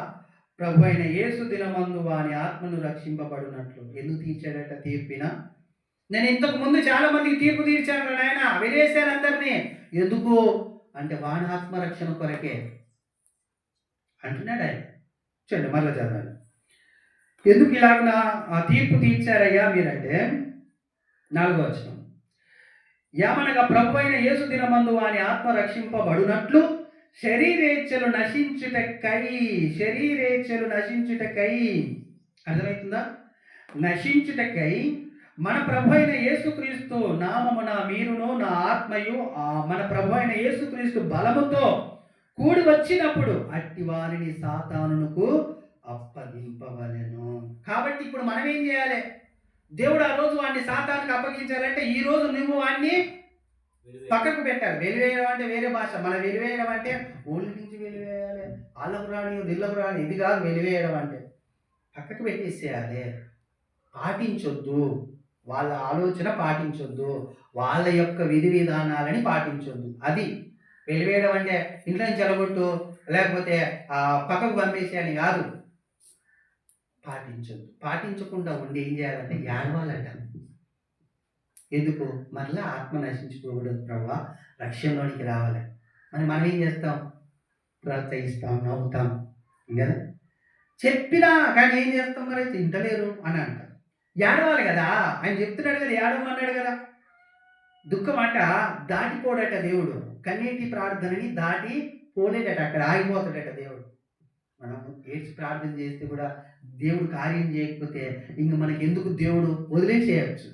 Speaker 1: ప్రభు అయిన యేసు దినమందు వాని ఆత్మను రక్షింపబడినట్లు. ఎందుకు తీర్చాడట తీర్పిన? నేను ఇంతకు ముందు చాలా మందికి తీర్పు తీర్చాను నాయన, వెలేశాను అందరినీ. ఎందుకు అంటే వాని ఆత్మరక్షణ కొరకే అంటున్నాడు ఆయన. చూడండి మరలా చదవండి. ఎందుకు ఇలాగ తీర్పు తీర్చారయ్యా మీరంటే 4వ వచనం, యామనగా ప్రభు అయిన యేసు దినమందు వాని ఆత్మ రక్షింపబడునట్లు శరీరేచ్ఛలు నశించుటకై అర్థమవుతుందా? నశించుటకై మన ప్రభు అయిన యేసుక్రీస్తు నామమున మీరును నా ఆత్మయు మన ప్రభు అయిన యేసుక్రీస్తు బలముతో కూడి వచ్చినప్పుడు అట్టి వారిని సాతానునకు అప్పగింపవలెను. కాబట్టి ఇప్పుడు మనం ఏం చేయాలి? దేవుడు ఆ రోజు వాడిని సాతానుకు అప్పగించాలంటే ఈ రోజు నువ్వు వాడిని పక్కకు పెట్టాలి. వెలివేయడం అంటే వేరే భాష. మనం వెలివేయడం అంటే ఊళ్ళ నుంచి వెలివేయాలి, వాళ్ళకు రాని దిళ్ళకు రాని, ఇది కాదు వెలివేయడం అంటే. పక్కకు పెట్టేసేయాలి. పాటించొద్దు, వాళ్ళ ఆలోచన పాటించొద్దు, వాళ్ళ యొక్క విధి విధానాలని పాటించొద్దు. అది వెలివేయడం అంటే ఇంట్లో నుంచి ఎలగొట్టు, లేకపోతే పక్కకు పంపేసేయని కాదు. పాటించొద్దు. పాటించకుండా ఉండి ఏం చేయాలంటే ఏడవాలంట. ఎందుకు? మరలా ఆత్మ నశించుకోకూడదు ప్రభా, లక్ష్యంలోనికి రావాలి. మనం ఏం చేస్తాం? ప్రోత్సహిస్తాం, నవ్వుతాం కదా. చెప్పినా కానీ ఏం చేస్తాం? మరి తింటలేరు అని అంటాం. ఏడవాలి కదా, ఆయన చెప్తున్నాడు కదా, ఏడవమన్నాడు కదా. దుఃఖం అంట దాటిపోడట దేవుడు. కన్నీటి ప్రార్థనని దాటి పోలేడట, అక్కడ ఆగిపోతాడట దేవుడు. మనం ఏడ్చి ప్రార్థన చేస్తే కూడా దేవుడు కార్యం చేయకపోతే ఇంక మనకి ఎందుకు దేవుడు వదిలేసేయచ్చు.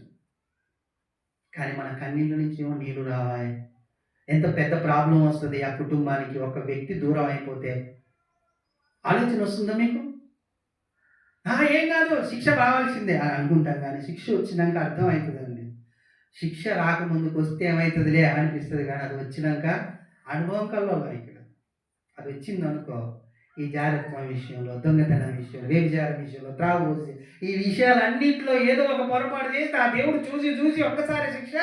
Speaker 1: కానీ మన కన్నీళ్ళ నుంచి ఏమో నీళ్ళు రావాలి. ఎంత పెద్ద ప్రాబ్లం వస్తుంది ఆ కుటుంబానికి, ఒక వ్యక్తి దూరం అయిపోతే. ఆలోచన వస్తుందా మీకు? ఏం కాదు, శిక్ష రావాల్సిందే అని అనుకుంటాం. కానీ శిక్ష వచ్చినాక అర్థం అవుతుందండి. శిక్ష రాకముందుకు వస్తే ఏమవుతుందిలే అనిపిస్తుంది, కానీ అది వచ్చినాక అనుభవం కల్లో ఇక్కడ. అది వచ్చింది అనుకో, ఈ జాగ్రత్త విషయంలో, దొంగతనం విషయంలో, వ్యభిచారం విషయంలో, త్రాగుబోతు, ఈ విషయాలన్నింటిలో ఏదో ఒక పొరపాటు చేస్తే ఆ దేవుడు చూసి ఒక్కసారి శిక్ష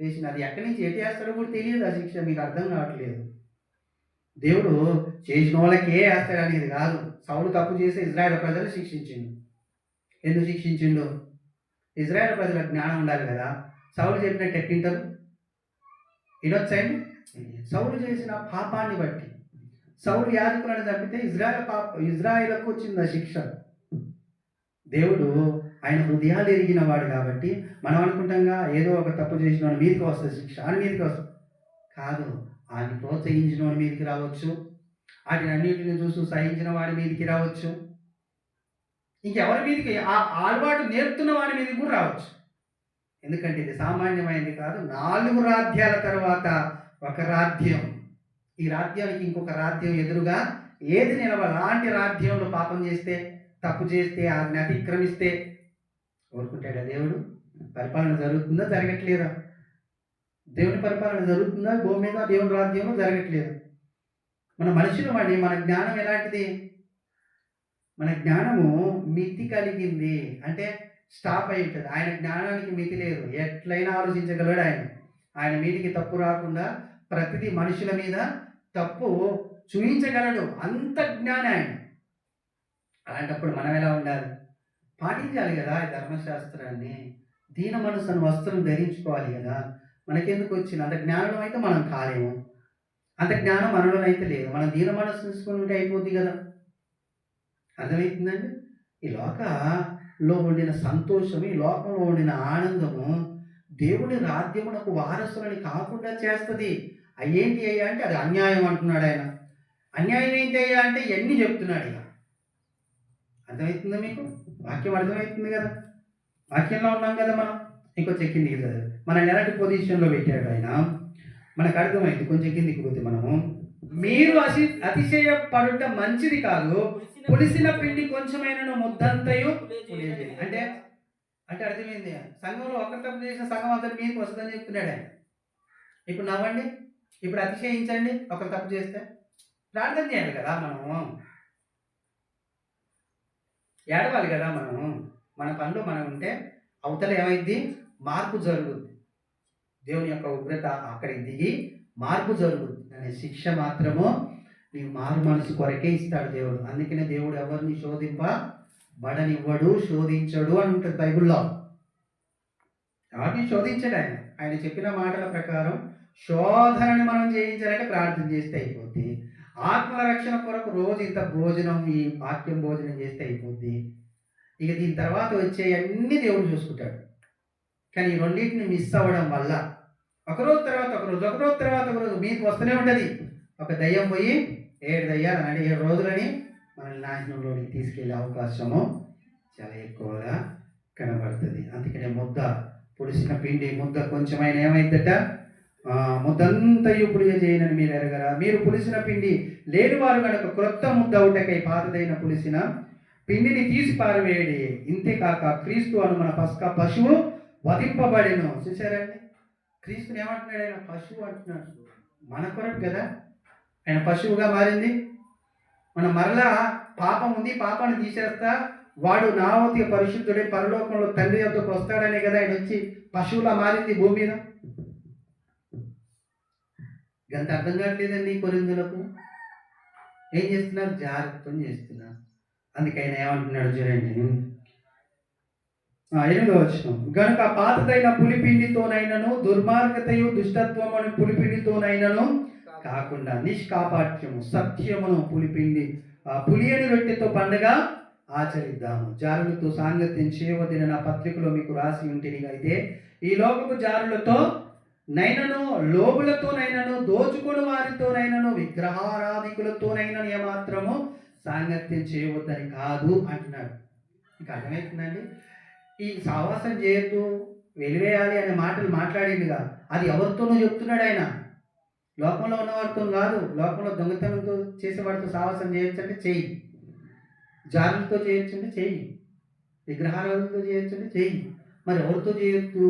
Speaker 1: వేసిన అది ఎక్కడి నుంచి ఎటు వేస్తాడో కూడా తెలియదు. ఆ శిక్ష మీకు అర్థం కావట్లేదు. దేవుడు చేసిన వాళ్ళకే వేస్తాడు అనేది కాదు. సౌలు తప్పు చేసి ఇజ్రాయేల్ ప్రజలు శిక్షించిండు. ఎందుకు శిక్షించిండు? ఇజ్రాయేల్ ప్రజలకు జ్ఞానం ఉండాలి కదా. సౌలు చెప్పినట్టు ఎట్టింటారు? వినొచ్చండి. సౌలు చేసిన పాపాన్ని బట్టి సౌలు యాజకులను చంపితే ఇజ్రాయేల్కు వచ్చింది ఆ శిక్ష. దేవుడు ఆయన హృదయాలు ఎరిగిన వాడు కాబట్టి మనం అనుకుంటాంగా ఏదో ఒక తప్పు చేసిన వాడి మీదకి వస్తుంది శిక్ష, అని మీదకి వస్తుంది కాదు. ఆయన ప్రోత్సహించిన వాడి మీదకి రావచ్చు, వాటిని అన్నింటిని చూసి సహించిన వాడి మీదకి రావచ్చు, ఇంకెవరి మీదకి ఆ అలవాటు నేర్పుతున్న వాడి మీదకి కూడా రావచ్చు. ఎందుకంటే ఇది సామాన్యమైనది కాదు. 4 రాజ్యాల తర్వాత ఒక రాజ్యం, ఈ రాజ్యానికి ఇంకొక రాజ్యం ఎదురుగా ఏది నిలవాలి? అలాంటి రాజ్యంలో పాపం చేస్తే, తప్పు చేస్తే, ఆజ్ఞ అతిక్రమిస్తే కోరుకుంటాడా దేవుడు? పరిపాలన జరుగుతుందా? జరగట్లేదా? దేవుని పరిపాలన జరుగుతుందా భూమి మీద? దేవుని రాజ్యంలో జరగట్లేదు. మన మనుషులు వాడి మన జ్ఞానం ఎలాంటిది? మన జ్ఞానము మితి కలిగింది అంటే స్టాప్ అయి ఉంటుంది. ఆయన జ్ఞానానికి మితి లేదు. ఎట్లయినా ఆలోచించగలడు ఆయన. ఆయన మీదికి తప్పు రాకుండా ప్రతిదీ మనుషుల మీద తప్పు చూపించగలడు. అంత జ్ఞానం ఆయన. అలాంటప్పుడు మనం ఎలా ఉండాలి? పాటించాలి కదా ఈ ధర్మశాస్త్రాన్ని. దీన మనసును వస్త్రం ధరించుకోవాలి కదా. మనకెందుకు వచ్చిన అంత జ్ఞానం అయితే మనం కాలేము. అంత జ్ఞానం మనలో అయితే లేదు. మనం దీన మనసు తీసుకుని ఉంటే అయిపోద్ది కదా. అర్థమవుతుందండి? ఈ లోకంలో ఉండిన సంతోషము, ఈ లోకంలో ఉండిన ఆనందము దేవుని రాజ్యమునకు వారసులని కాకుండా చేస్తుంది. అయ్యేంటి అయ్యా అంటే అది అన్యాయం అంటున్నాడు ఆయన. అన్యాయం ఏంటి అయ్యా అంటే ఇవన్నీ చెప్తున్నాడు. ఇక అర్థమవుతుందా మీకు? వాక్యం అర్థమవుతుంది కదా. వాక్యంలో ఉన్నాం కదా మనం. ఇంకొంచెం కిందికి చదువు. మనం ఎలాంటి పొజిషన్లో పెట్టాడు ఆయన మనకు అర్థమైంది. కొంచెం కిందికి పోతే మనము మీరు అతిశయపడుట మంచిది కాదు, పులిసిన పిండి కొంచెమైనను ముద్దంతయు అంటే అంటే అర్థమైంది. సంఘంలో ఒకరి తప్పు చేసిన సంఘం అంతా మీదకి వస్తుందని చెప్తున్నాడు ఆయన. ఇప్పుడు నవ్వండి, ఇప్పుడు అతిశయించండి. ఒకరు తప్పు చేస్తే ప్రార్థన చేయాలి కదా మనము, ఏడవాలి కదా మనము. మన పనిలో మనం ఉంటే అవతల ఏమైంది? మార్పు జరుగుద్ది. దేవుని యొక్క ఉగ్రత అక్కడికి దిగి మార్పు జరుగుద్ది అనే శిక్ష మాత్రము నీవు మారు మనసు కొరకే ఇస్తాడు దేవుడు. అందుకనే దేవుడు ఎవరిని శోధింపబడనివ్వడు, శోధించడు అని ఉంటుంది బైబిల్లో. ఎవరిని శోధించడు ఆయన. ఆయన చెప్పిన మాటల ప్రకారం శోధనని మనం జయించాలంటే ప్రార్థన చేస్తే అయిపోద్ది. ఆత్మల రక్షణ కొరకు రోజు ఇంత భోజనం, ఈ వాక్యం భోజనం చేస్తే అయిపోద్ది. ఇక దీని తర్వాత వచ్చే అన్ని దేవుడు చూసుకుంటాడు. కానీ ఈ రెండింటిని మిస్ అవ్వడం వల్ల ఒకరోజు తర్వాత ఒకరోజు, ఒకరోజు తర్వాత ఒకరోజు మీకు వస్తూనే ఉంటుంది. ఒక దయ్యం పోయి 7 దయ్యాలు అంటే 7 రోజులని మనల్ని నాశనంలోకి తీసుకెళ్లే అవకాశము చాలా ఎక్కువగా కనబడుతుంది. అందుకనే ముద్ద, పులిసిన పిండి ముద్ద కొంచెమైన ఏమైందట? ముద్దంతయు పులియ చేయనని మీరు ఎరగరా? మీరు పులిసిన పిండి లేనివారు కనుక క్రొత్త ముద్ద అవుటకై పాతదైన పులిసిన పిండిని తీసి పారవేయడి. ఇంతేకాక క్రీస్తు అను మన పస్కా పశువు వధింపబడెను. చూసారండి? క్రీస్తుని ఏమంటున్నాడు ఆయన? పశువు అంటున్నాడు. మన కొరకు కదా ఆయన పశువుగా మారింది. మనం మరలా పాపం ఉంది, పాపాన్ని తీసేస్తా వాడు నావతి పరిశుద్ధుడే పరలోకంలో తండ్రి యొద్దకు వస్తాడనే కదా ఆయన వచ్చి పశువులా మారింది భూమి మీద. ఎంత అర్థం కావట్లేదండి కొరింథీయులకు. ఏం చేస్తున్నారు? జాగ్రత్తం చేస్తున్నారు. అందుకైనా ఏమంటున్నాడు చూడండి, 8వ వచనం. గనుక పాతదైన పులిపిండితోనైనను దుర్మార్గతయు దుష్టత్వము అని పులిపిండితోనైనను కాకుండా నిష్కాపాఠ్యము సత్యమును పులియని రొట్టెతో పండగ ఆచరిద్దాము. జారులతో సాంగత్యం చేయవద్దని నా పత్రికలో మీకు రాసి ఉంటుంది. అయితే ఈ లోకపు జారులతో నైనను, లోబులతోనైనను, దోచుకుని వారితోనైనను, విగ్రహారాధికులతోనైనా ఏమాత్రము సాంగత్యం చేయవద్దని కాదు అంటున్నాడు. ఇంకా అర్థమవుతుందండి? ఈ సావాసం చేయొద్దు, వెలివేయాలి అనే మాటలు మాట్లాడిందిగా, అది ఎవరితోనూ చెప్తున్నాడు ఆయన. లోకంలో ఉన్నవారితో కాదు. లోకంలో దొంగతనంతో చేసేవాడితో సావాసం చేయొచ్చు అంటే చెయ్యి, జారులతో చేయొచ్చు అంటే చెయ్యి, విగ్రహారాధనతో చేయొచ్చు అంటే చెయ్యి. మరి ఎవరితో చేయొద్దు?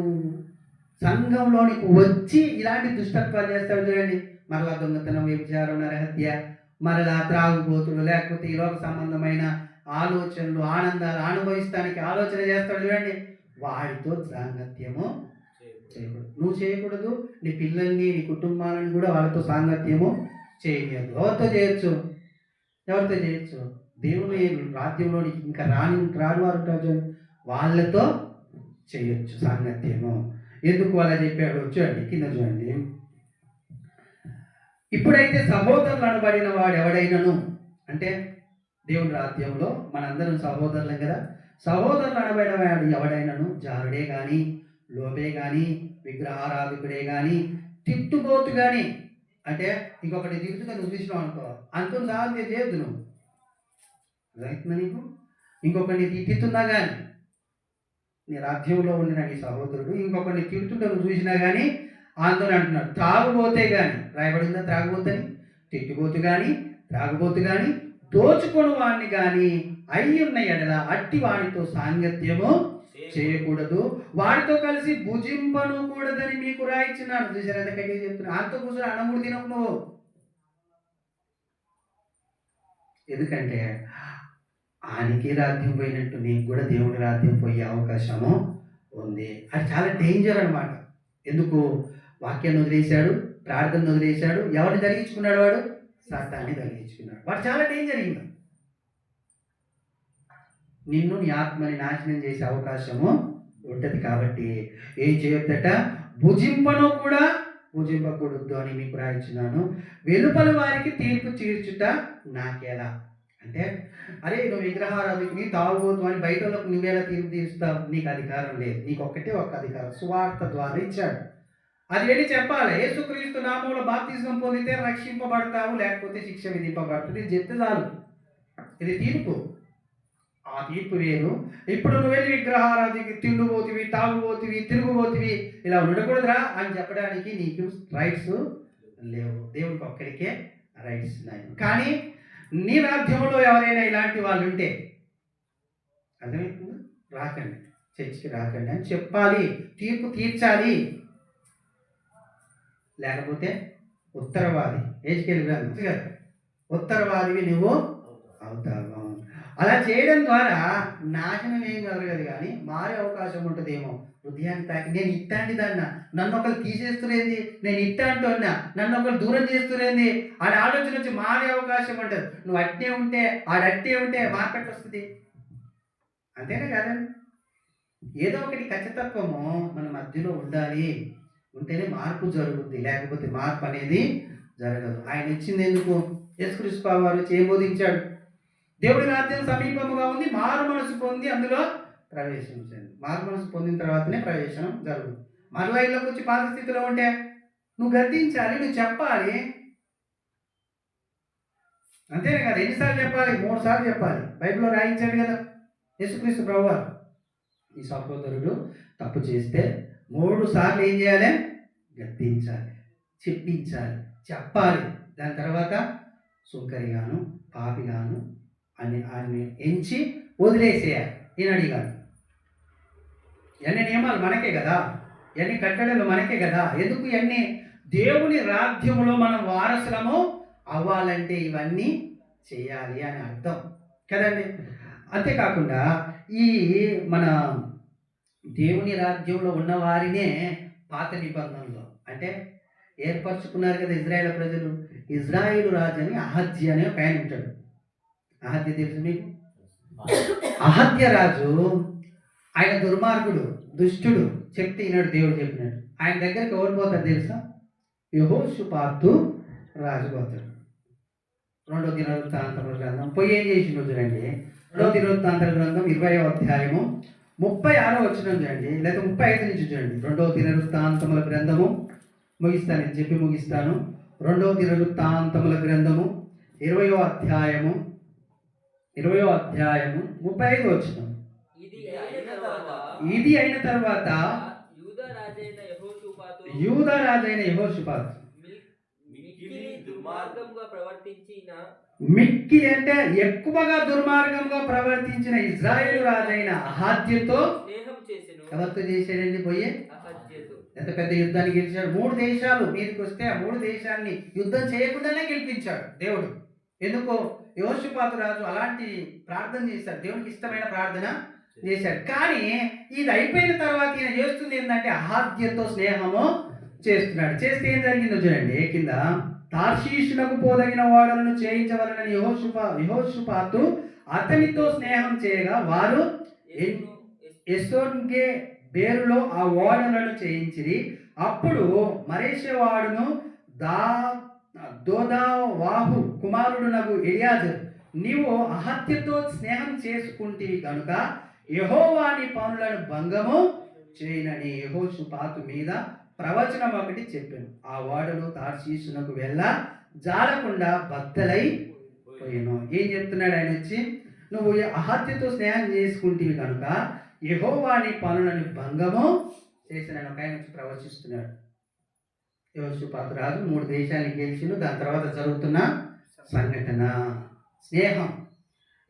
Speaker 1: సంఘంలోనికి వచ్చి ఇలాంటి దుష్టత్వాలు చేస్తారు చూడండి. మరలా దొంగతనం, వ్యభిచారం, నరహత్య, మరలా త్రాగుబోతులు, లేకపోతే ఈ లోక సంబంధమైన ఆలోచనలు, ఆనందాలు అనుభవిస్తానికి ఆలోచన చేస్తాడు చూడండి. వాడితో సాంగత్యము చేయకూడదు. నువ్వు చేయకూడదు, నీ పిల్లల్ని నీ కుటుంబాలను కూడా వాళ్ళతో సాంగత్యము చేయలేదు. ఎవరితో చేయొచ్చు? ఎవరితో చేయొచ్చు? దేవుని రాజ్యంలోనికి ఇంకా రాని వారు ఉంటారు చూడండి, వాళ్ళతో చేయొచ్చు సాంగత్యము. ఎందుకు అలా చెప్పాడు చూడండి, కింద చూడండి. ఇప్పుడైతే సహోదరులు అనబడిన వాడు ఎవడైనను, అంటే దేవుని రాజ్యంలో మనందరం సహోదరులం కదా. సహోదరులు అనబడిన వాడు ఎవడైనను జారుడే కానీ, లోపే కానీ, విగ్రహారాధికుడే కానీ, తిట్టుబోతు కానీ, అంటే ఇంకొకటి తిట్టుగా నువ్వు చూసినావు అనుకో, అంత సాధ్యం చేయొద్దు నువ్వు. రైతున్నా నీకు ఇంకొకరిని తిట్టుతున్నా కానీ, నీ రాజ్యంలో ఉండిన నీ సహోదరుడు ఇంకొకరిని తిడుతుంటే నువ్వు చూసినా కానీ ఆందోళన అంటున్నాడు. త్రాగుబోతే కానీ, రాయబడిందా త్రాగుబోతని? తిట్టుబోతు కానీ, త్రాగుబోతు కానీ, దోచుకొని వాడిని కానీ అయి ఉన్న ఎడల అట్టి వాడితో సాంగత్యము చేయకూడదు, వాడితో కలిసి భుజింపను కూడదని మీకు రాయించున్నాను. చూసారు ఎందుకంటే చెప్తున్నా, అంత కూర్చొని అన్నముడు తినకు నువ్వు. ఎందుకంటే ఆయనకి రాజ్యం పోయినట్టు నీకు కూడా దేవుడి రాజ్యం పోయే అవకాశము ఉంది. అది చాలా డేంజర్ అనమాట. ఎందుకు? వాక్యాన్ని వదిలేశాడు, ప్రార్థనను వదిలేశాడు. ఎవరిని తగ్గించుకున్నాడు? వాడు సాతాన్ని తగ్గించుకున్నాడు. వాడు చాలా డేంజర్. ఇంకా నిన్ను నీ ఆత్మని నాశనం చేసే అవకాశము ఉంటుంది. కాబట్టి ఏం చేయొద్దట? భుజింపను కూడా భుజింపకూడదు అని మీకు రాయించున్నాను. వెలుపలి వారికి తీర్పు తీర్చుట నాకెలా? అంటే అరే నువ్వు విగ్రహారాధికుని తాగుబోతు అని బయట వాళ్ళకు నువ్వేలా తీర్పు తీరుస్తావు? నీకు అధికారం లేదు. నీకు ఒక్కటే ఒక్క అధికారం, సువార్త ద్వారా ఇచ్చాడు. అది వెళ్ళి చెప్పాలి. యేసుక్రీస్తు నామములో బాప్తిజం పొందితే రక్షింపబడతావు, లేకపోతే శిక్ష విధింపబడుతుంది. ఇది చెప్తే చాలు. ఇది తీర్పు. ఆ తీర్పు వేరు. ఇప్పుడు నువ్వు వెళ్ళి విగ్రహారాధికి తిండిపోతివి, తాగుబోతివి, తిరుగుబోతివి, ఇలా ఉండకూడదురా అని చెప్పడానికి నీకు రైట్స్ లేవు. దేవుడికి ఒక్కడికే రైట్స్ ఉన్నాయి. కానీ నీ రాజ్యంలో ఎవరైనా ఇలాంటి వాళ్ళు ఉంటే అర్థమవుతుందా? రాకండి, చర్చికి రాకండి అని చెప్పాలి, తీర్పు తీర్చాలి. లేకపోతే ఉత్తరవాది, ఏజ్కేల్ గ్రంథం కదా, ఉత్తరవాదివి నువ్వు అవుతావు. అలా చేయడం ద్వారా నాశనం ఏం జరగదు, కానీ మారే అవకాశం ఉంటుందేమో. హృదయాన్ని తాకి నేను ఇట్టాంటి దాన్న, నన్ను ఒకరు తీసేస్తురేంది, నేను ఇట్టాంటి ఉన్నా, నన్ను ఒకరు దూరం చేస్తురేంది ఆడ ఆలోచన వచ్చి మారే అవకాశం ఉంటుంది. నువ్వు అట్టే ఉంటే ఆడట్టే ఉంటే మార్కెట్ వస్తుంది. అంతేనా కాదండి? ఏదో ఒకటి ఖచ్చితత్వము మన మధ్యలో ఉండాలి. ఉంటేనే మార్పు జరుగుద్ది, లేకపోతే మార్పు అనేది జరగదు. ఆయన ఇచ్చింది ఎందుకు? యేసుక్రీస్తు వారు వచ్చి ఏం బోధించాడు? దేవుడి రాజ్యం సమీపముగా ఉంది, మారు మనసు పొంది అందులో ప్రవేశించండి. మారు మనసు పొందిన తర్వాతనే ప్రవేశనం జరుగుతుంది. మరలా ఇళ్ళకి వచ్చి పాత స్థితిలో ఉంటే నువ్వు గద్దించాలి, నువ్వు చెప్పాలి. అంతేనే కదా? ఎన్నిసార్లు చెప్పాలి? 3 సార్లు చెప్పాలి. బైబిల్లో రాయించాడు కదా యేసుక్రీస్తు ప్రభువారు. ఈ సహోదరుడు తప్పు చేస్తే 3 సార్లు ఏం చేయాలి? గద్దించాలి, చెప్పించాలి, చెప్పాలి. దాని తర్వాత సుంకరిగాను పాపిగాను అని ఆయన్ని ఎంచి వదిలేసేయాలి. ఈయన అడిగాడు. ఇవన్నీ నియమాలు మనకే కదా, ఇవన్నీ కట్టడలు మనకే కదా. ఎందుకు ఇవన్నీ? దేవుని రాజ్యములో మనం వారసులము అవ్వాలంటే ఇవన్నీ చేయాలి అని అర్థం కదండి. అంతేకాకుండా ఈ మన దేవుని రాజ్యంలో ఉన్న వారినే పాత నిబంధనలో అంటే ఏర్పరచుకున్నారు కదా ఇజ్రాయేల్ ప్రజలు. ఇజ్రాయేలు రాజు అని అహజ్య అనే ఒక ఆయన ఉంటాడు. అహజ్య తెలుసు మీకు? అహజ్య రాజు ఆయన దుర్మార్గుడు, దుష్టుడు. చెప్తే ఈనాడు దేవుడు చెప్పినాడు. ఆయన దగ్గరికి ఎవరు పోతారు తెలుసా? యెహోషాపాతు రాజు పోతాడు. 2వ దినవృత్తాంతముల గ్రంథం పోయి ఏం చేసిండు చూడండి. 2వ దినవృత్తాంతముల గ్రంథం 20వ అధ్యాయము 36వ వచనం చూడండి, లేదా 35 నుంచి చూడండి. 2వ దినవృత్తాంతముల గ్రంథము ముగిస్తాను, నేను చెప్పి ముగిస్తాను. 2వ దినవృత్తాంతముల గ్రంథము 20వ అధ్యాయము 35వ వచనం. ఇది అయిన తర్వాత యూదా రాజైన యెహోషాపాతు మిక్కిలి అంటే ఎక్కువగా దుర్మార్గంగా ప్రవర్తించిన ఇజ్రాయేలు రాజైన అహజ్యతో స్నేహం చేసెను. ఎవరితో చేశాడండి? పోయి ఎంత పెద్ద యుద్ధాన్ని గెలిచాడు. 3 దేశాలు మీదకి వస్తే ఆ 3 దేశాలని యుద్ధం చేయకుండానే గెలిపించాడు దేవుడు. ఎందుకో? యెహోషాపాతు రాజు అలాంటి ప్రార్థన చేశాడు. దేవునికి ఇష్టమైన ప్రార్థన చేశాడు. కానీ ఇది అయిపోయిన తర్వాత ఈయన చేస్తుంది ఏంటంటే అహాద్యతో స్నేహము చేస్తున్నాడు. చేస్తే ఏం జరిగిందో చూడండి కింద. తార్షీషునకు పోదగిన వాడలను చేయించవలనని యెహోషాపాతు అతనితో స్నేహం చేయగా వారు ఎస్సోన్గే బేరులో ఆ ఓడలను చేయించిరి. అప్పుడు మరేషేవాడును దోదావాహు కుమారుడునగు ఎలియాజరు, నీవు అహత్యతో స్నేహం చేసుకుంటివి కనుక యెహోవాని పనులను భంగము చేయనని యెహోషాపాతు మీద ప్రవచనం ఒకటి చెప్పాను. ఆ ఓడలు తార్షీషునకు వెళ్ళ జారకుండా బద్దలైపోయాను. ఏం చెప్తున్నాడు ఆయన వచ్చి, నువ్వు అహత్యతో స్నేహం చేసుకుంటేవి కనుక యెహోవాని పనులను భంగము చేసిన ఒక ఆయన వచ్చి ప్రవచిస్తున్నాడు. యెహోషాపాతు రాజు 3 దేశాలను గెలిచిండు. దాని తర్వాత జరుగుతున్న సంఘటన స్నేహం.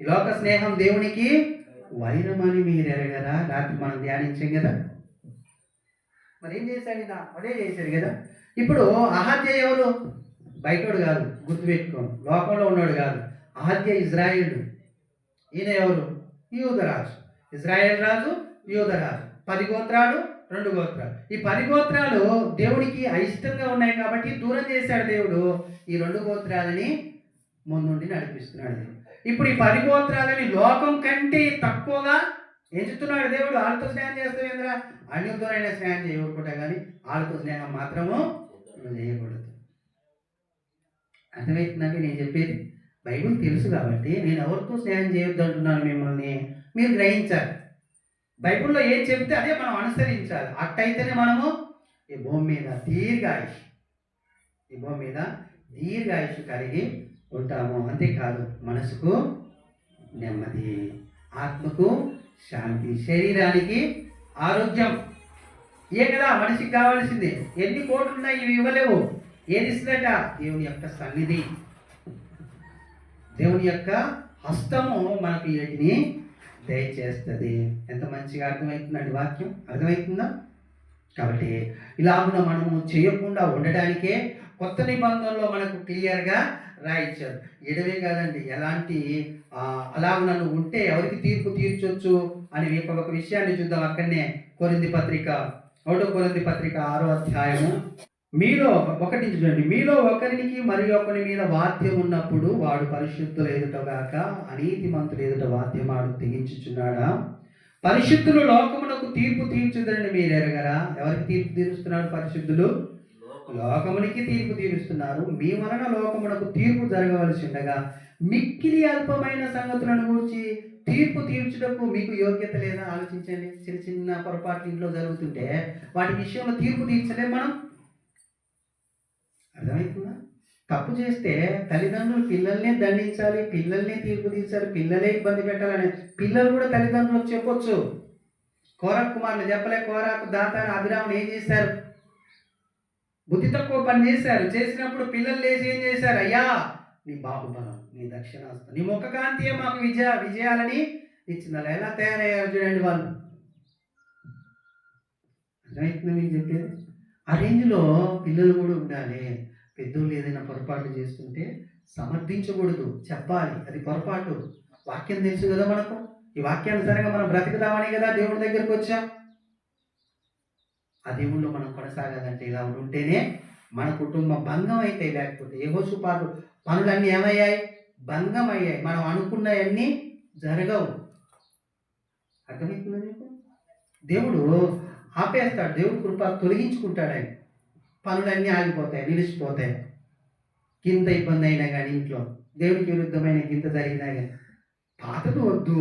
Speaker 1: ఈ లోక స్నేహం దేవునికి వైరమని మీరు ఎరగరా? రాత్రి మనం ధ్యానించాం కదా. మరి ఏం చేశాడు? అదే చేశాడు కదా. ఇప్పుడు అహత్య ఎవరు? బయటోడు కాదు, గుర్తుపెట్టుకోండి. లోకంలో ఉన్నాడు కాదు. అహత్య ఇజ్రాయేలు. ఈయన ఎవరు? యూదరాజు. ఇజ్రాయేల్ రాజు, యూదరాజు. 10 గోత్రాలు, 2 గోత్రాలు. ఈ 10 గోత్రాలు దేవుడికి అయిష్టంగా ఉన్నాయి కాబట్టి దూరం చేశాడు దేవుడు. ఈ 2 గోత్రాలని ముందుండి నడిపిస్తున్నాడు. ఇప్పుడు ఈ 10 గోత్రాలని లోకం కంటే తక్కువగా ఎంచుతున్నాడు దేవుడు. వాళ్ళతో స్నేహం చేస్తావు ఏంద్రా? అన్యులతోనైనా స్నేహం చేయకూడదు, కానీ వాళ్ళతో స్నేహం మాత్రము చేయకూడదు. అర్థమవుతుందంటే నేను చెప్పేది? బైబిల్ తెలుసు కాబట్టి నేను ఎవరితో స్నేహం చేయొద్దు అంటున్నాను మిమ్మల్ని. మీరు గ్రహించాలి. బైబిల్లో ఏం చెప్తే అదే మనం అనుసరించాలి. అట్టయితేనే మనము ఈ భూమి మీద దీర్ఘాయుష్ కలిగి ఉంటాము. అంతేకాదు, మనసుకు నెమ్మది, ఆత్మకు శాంతి, శరీరానికి ఆరోగ్యం. ఏ కదా మనిషికి కావాల్సిందే. ఎన్ని కోట్లు ఉన్నాయి, ఇవి ఇవ్వలేవు. ఏది ఇస్తుందట? దేవుని యొక్క సన్నిధి, దేవుని యొక్క హస్తము మనకు వీటిని దయచేస్తుంది. ఎంత మంచిగా అర్థమవుతుందండి వాక్యం? అర్థమవుతుందా? కాబట్టి ఇలాగున మనము చేయకుండా ఉండడానికే కొత్త నిబంధనలో మనకు క్లియర్గా రాయించారు. ఎడవే కాదండి, ఎలాంటి అలాగ నన్ను ఉంటే ఎవరికి తీర్పు తీర్చొచ్చు అని ఒక విషయాన్ని చూద్దాం. అక్కడనే కొరింథీ పత్రిక 6వ అధ్యాయము మీలో ఒకటి చూడండి. మీలో ఒకరికి మరి ఒకరి మీద వాద్యం ఉన్నప్పుడు వాడు పరిశుద్ధుల ఎదుటగాక అనీతిమంతుల ఎదుట వాద్యమాడు తెగించుచున్నాడా? పరిశుద్ధులు లోకమునకు తీర్పు తీర్చుదని మీరు ఎరగరా? ఎవరికి తీర్పు తీరుస్తున్నారు? పరిశుద్ధులు లోకమునికి తీర్పు తీరుస్తున్నారు. మీ వలన లోకమునకు తీర్పు జరగవలసి ఉండగా మిక్కిలి అల్పమైన సంగతులను గురించి తీర్పు తీర్చుటకు మీకు యోగ్యత లేదా? ఆలోచించండి. చిన్న చిన్న పొరపాట్లు ఇంట్లో జరుగుతుంటే వాటి విషయంలో తీర్పు తీర్చలేం మనం. అర్థమవుతుందా? తప్పు చేస్తే తల్లిదండ్రులు పిల్లల్నే దండించాలి, పిల్లల్నే తీర్పు తీర్చాలి, పిల్లలే ఇబ్బంది పెట్టాలని పిల్లలు కూడా తల్లిదండ్రులకు చెప్పొచ్చు. కోరాకు కుమారులు చెప్పలే? కోరాకు, దాతాను, అభిరాములు ఏం చేశారు? బుద్ధి తక్కువ పని చేశారు. చేసినప్పుడు పిల్లలు లేచి ఏం చేశారు? అయ్యా, నీ బాహుబలం, నీ దక్షిణాస్తం, నీ ముఖకాంతియే మాకు విజయాలని ఇచ్చిందా? ఎలా తయారయ్యారు చూడండి వాళ్ళు. అర్థమవుతుంది మీకు చెప్పేది? ఆ రేంజ్లో పిల్లలు కూడా ఉండాలి. పెద్దోళ్ళు ఏదైనా పొరపాటు చేస్తుంటే సమర్థించకూడదు, చెప్పాలి అది పొరపాటు. వాక్యం తెలుసు కదా మనకు. ఈ వాక్యానుసారంగా మనం బ్రతుకుదామని కదా దేవుడి దగ్గరికి వచ్చాం. ఆ దేవుళ్ళు మనం కొనసాగాలంటే ఇలా ఉంటేనే మన కుటుంబం భంగం అయితే. లేకపోతే యెహోషాపాతు పనులన్నీ ఏమయ్యాయి? భంగం అయ్యాయి. మనం అనుకున్నవన్నీ జరగవు. అర్థమవుతుంది మీకు? దేవుడు ఆపేస్తాడు. దేవుడు కృప తొలగించుకుంటాడు. ఆయన పనులన్నీ ఆగిపోతాయి, నిలిచిపోతాయి. కింద ఇబ్బంది అయినా కానీ ఇంట్లో దేవుడికి విరుద్ధమైన గింత జరిగినా కానీ పాతది వద్దు,